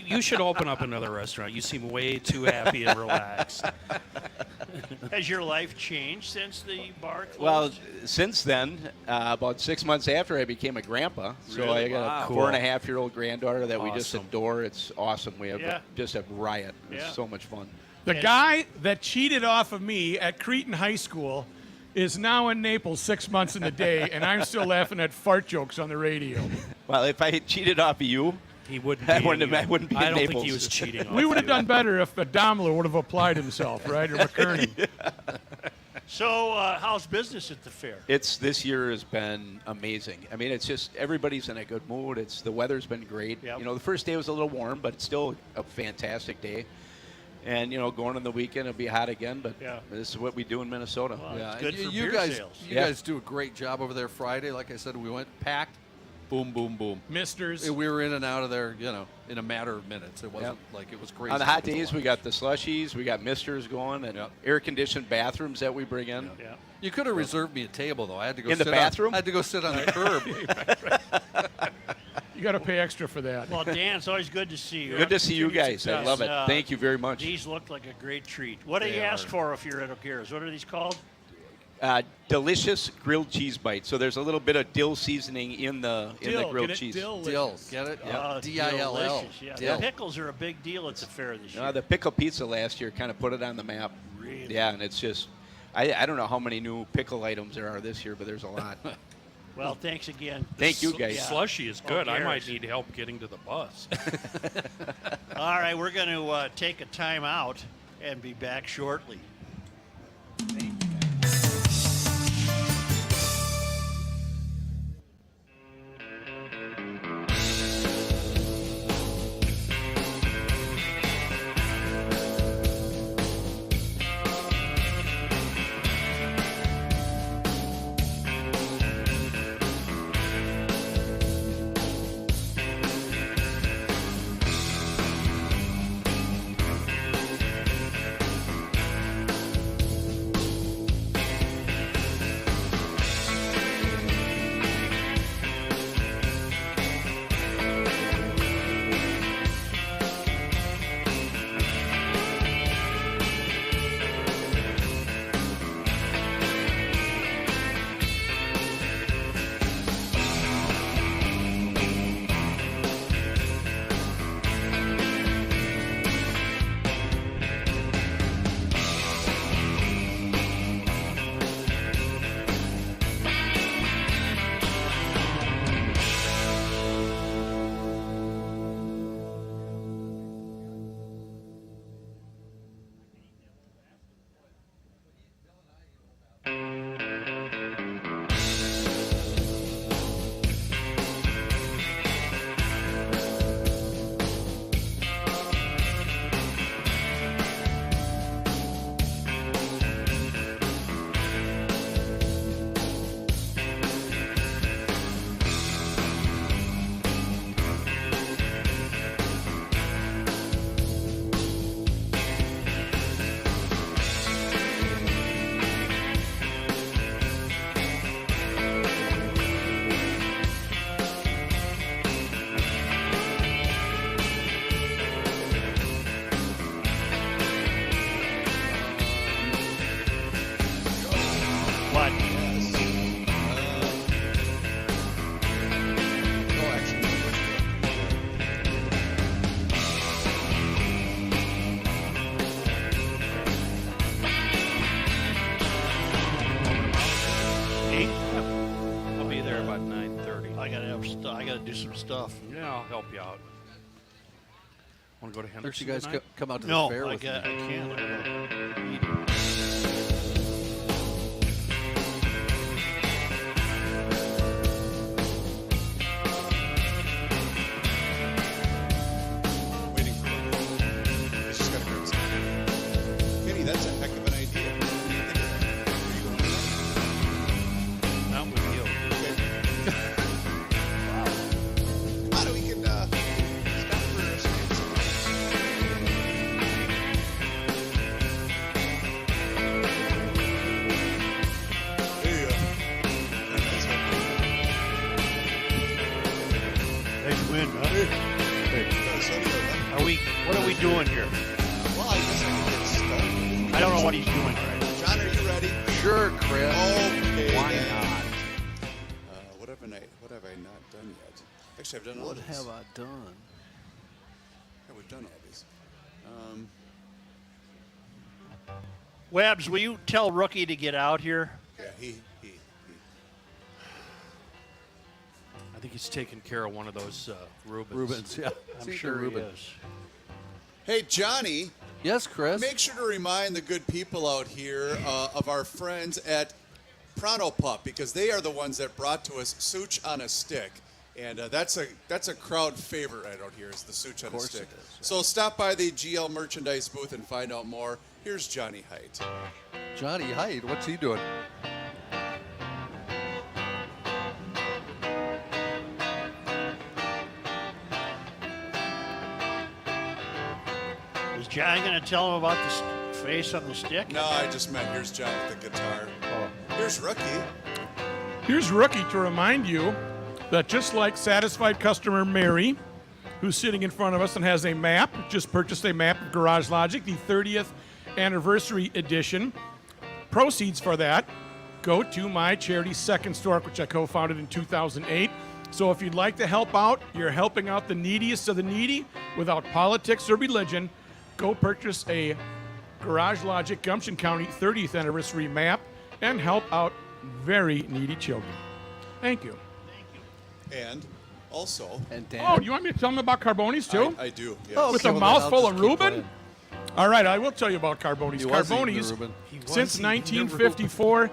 You should open up another restaurant. You seem way too happy and relaxed. Has your life changed since the bar closed? Well, since then, about 6 months after I became a grandpa, so Really? I got Wow. a Cool. 4.5-year-old granddaughter that we just Awesome. adore. It's awesome. We have Yeah. just a riot. It's Yeah. so much fun. The guy that cheated off of me at Cretin High School is now in Naples 6 months in the day, and I'm still laughing at fart jokes on the radio. Well, if I had cheated off of you, He wouldn't. I Be wouldn't in- have- I wouldn't be in I don't think Naples. he was cheating. We off would have you. done better if Domler would have applied himself, right, or McKerney. So, how's business at the fair? this year has been amazing. I mean, it's just everybody's in a good mood. The weather's been great. Yep. The first day was a little warm, but it's still a fantastic day. And going on the weekend, it'll be hot again. But Yeah. this is what we do in Minnesota. Well, Yeah, it's good and for you beer guys, sales. You Yeah. guys do a great job over there Friday. Like I said, we went packed. Boom, boom, boom. Misters. We were in and out of there, in a matter of minutes. It wasn't like it was crazy. On the hot days, we got the slushies, we got misters going, and Yep. air-conditioned bathrooms that we bring in. Yeah. You could have reserved me a table though. I had to go In the sit bathroom? I had to go sit on the curb. You got to pay extra for that. Well, Dan, it's always good to see you. Good to see you Continued guys. I success. love it. Thank you very much. These look like a great treat. What do you They ask are. for if you're at O'Gara's? What are these called? Delicious grilled cheese bites. So there's a little bit of dill seasoning in the Dill, grilled get it cheese. dill-licious. Dill, get it? It's D-I-L-L. delicious, Yeah. Dill. The pickles are a big deal at the fair this year. The pickle pizza last year kind of put it on the map. Really? Yeah, and it's just, I don't know how many new pickle items there are this year, but there's a lot. Well, thanks again. Thank you, guys. Yeah. Slushy is good. I might O'Gara's. need help getting to the bus. All right, we're going to take a time out and be back shortly. some stuff. Yeah, I'll help you out. Want to go to Don't Henderson you guys tonight? come out to No, the fair I with me? can't. Waiting for it. It's just gotta go. Kenny, that's a heck of an idea. What do you think of that? Are you going to do that? Not with you. Come on, we can stop for a second. Hey, that's Nice win, huh? so do you, huh? What are we doing here? Well, I guess I can get started. I don't know what he's doing right. John, are you ready? Sure, Chris. Okay. Why then. not? What have I not done yet? Actually, I've done all What these. have I done? Yeah, we've done all these. Webbs, will you tell Rookie to get out here? Yeah, he. I think he's taking care of one of those Rubens. Rubens, yeah. I'm See, sure Ruben. he is. Hey, Johnny. Yes, Chris. Make sure to remind the good people out here of our friends at Pronto Pup, because they are the ones that brought to us Such on a Stick. And that's a crowd favorite right out here, is the Such on a Stick. it is, yeah. So stop by the GL merchandise booth and find out more. Here's Johnny Height. Johnny Hyde, what's he doing? Is John going to tell him about the face on the stick? No, I just meant here's John with the guitar. Here's Rookie. Here's Rookie to remind you that just like satisfied customer Mary, who's sitting in front of us and has a map, just purchased a map of Garage Logic, the 30th anniversary edition. Proceeds for that go to my charity Second Stork, which I co-founded in 2008. So if you'd like to help out, you're helping out the neediest of the needy without politics or religion. Go purchase a Garage Logic Gumption County 30th anniversary map and help out very needy children. Thank you. And also, And Dan. Oh, you want me to tell them about Carbonis too? I do. Yes. Oh, With okay, a well, then I'll mouthful just of keep Reuben? playing. All right, I will tell you about Carbonis. He was eating the Carbonis, Reuben. since 1954,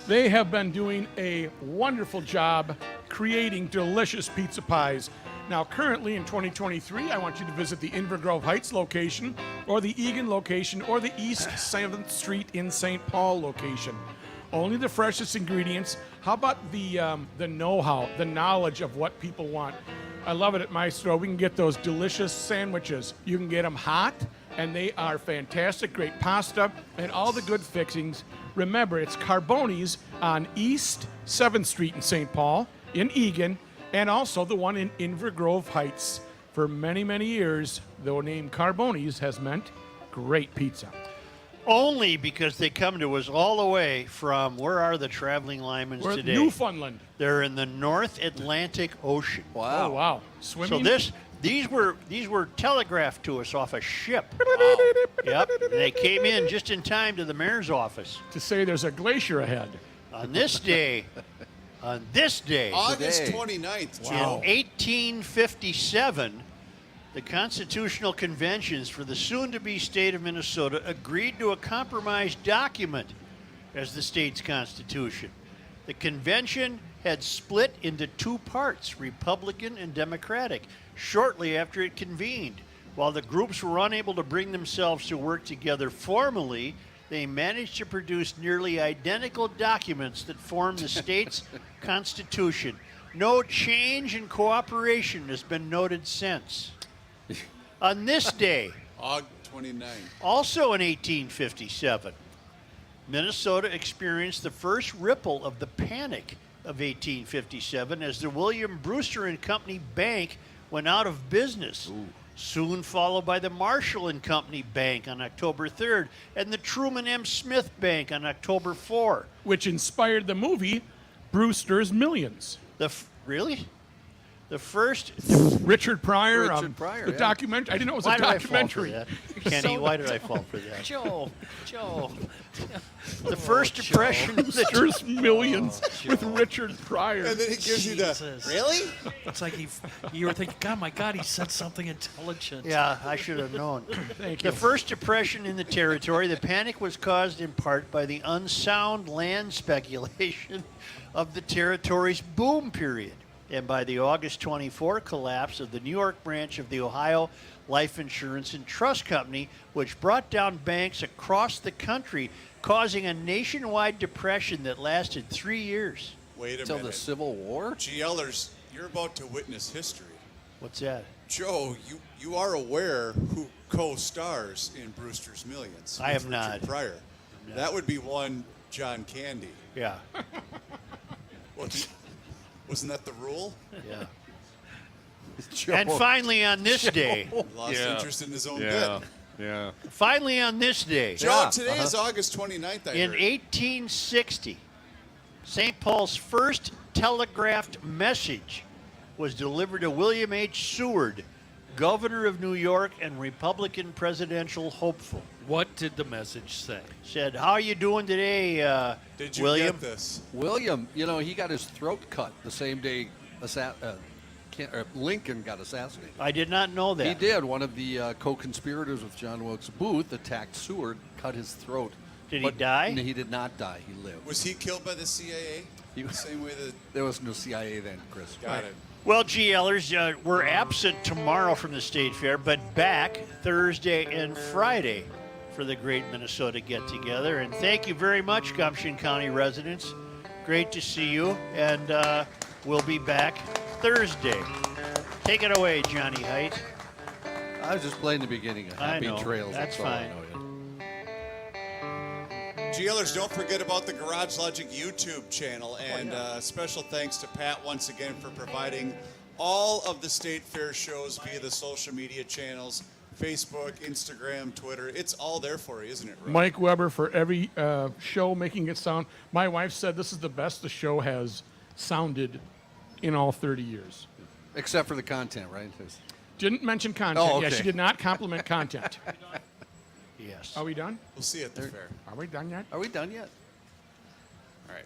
they have been doing a wonderful job creating delicious pizza pies. Now, currently in 2023, I want you to visit the Inver Grove Heights location, or the Egan location, or the East 7th Street in St. Paul location. Only the freshest ingredients. How about the know-how, the knowledge of what people want? I love it at my store. We can get those delicious sandwiches. You can get them hot, and they are fantastic. Great pasta and all the good fixings. Remember, it's Carbonis on East 7th Street in St. Paul, in Egan, and also the one in Inver Grove Heights. For many, many years, the name Carbonis has meant great pizza. Only because they come to us all the way from, where are the traveling linemen We're today? Newfoundland. They're in the North Atlantic Ocean. Oh, wow. So Swimming? these were telegraphed to us off a ship. Yep. And they came in just in time to the mayor's office. To say there's a glacier ahead. On this day, August Today. 29th, Joe. in 1857, the Constitutional Conventions for the soon-to-be state of Minnesota agreed to a compromise document as the state's constitution. The convention had split into two parts, Republican and Democratic, shortly after it convened. While the groups were unable to bring themselves to work together formally, they managed to produce nearly identical documents that form the state's constitution. No change in cooperation has been noted since. On this day, August 29th. also in 1857, Minnesota experienced the first ripple of the Panic of 1857 as the William Brewster and Company Bank went out of business. Soon followed by the Marshall and Company Bank on October 3rd and the Truman M. Smith Bank on October 4th. Which inspired the movie Brewster's Millions. Really? The first. Richard Pryor. Richard Pryor, The yeah. documentary. I didn't know it was Why a did I fall for documentary. that? Kenny, why did I fall for that? Joe. The first impression of the Mr. Millions with Richard Pryor. And then he gives you the, Jesus. really? It's like you were thinking, God, my God, he said something intelligent. Yeah, I should have known. Thank The you. first depression in the territory, the panic was caused in part by the unsound land speculation of the territory's boom period and by the August 24 collapse of the New York branch of the Ohio Life Insurance and Trust Company, which brought down banks across the country, causing a nationwide depression that lasted 3 years. Wait a Until minute. the Civil War? GLers, you're about to witness history. What's that? Joe, you are aware who co-stars in Brewster's Millions? I with am Richard not. Pryor. That would be one John Candy. Yeah. Wasn't that the rule? Yeah. Joe. And finally on this day, Lost interest in his own Yeah. bit. Yeah. finally on this day, Joe, today is August 29th, I in heard. 1860, St. Paul's first telegraphed message was delivered to William H. Seward, governor of New York and Republican presidential hopeful. What did the message say? Said, "How you doing today, Did you William?" get this? William, he got his throat cut the same day Lincoln got assassinated. I did not know that. He did. One of the co-conspirators with John Wilkes Booth attacked Seward, cut his throat. Did he die? No, he did not die. He lived. Was he killed by the CIA? He The same way that... There was no CIA then, Chris. Got it. Well, GLers, we're absent tomorrow from the State Fair, but back Thursday and Friday for the Great Minnesota Get Together. And thank you very much, Gumption County residents. Great to see you, and we'll be back Thursday. Take it away, Johnny Height. I was just playing the beginning of I Happy know. Trails. That's all I fine. know, yeah. GLers, don't forget about the Garage Logic YouTube channel. And special thanks to Pat once again for providing all of the State Fair shows via the social media channels, Facebook, Instagram, Twitter. It's all there for you, isn't it, Roy? Mike Weber for every show making it sound. My wife said this is the best the show has sounded in all 30 years. Except for the content, right? Didn't mention content. Oh, Yeah, okay. she did not compliment content. Yes. Are we done? We'll see you at the fair. Are we done yet? Are we done yet? All right.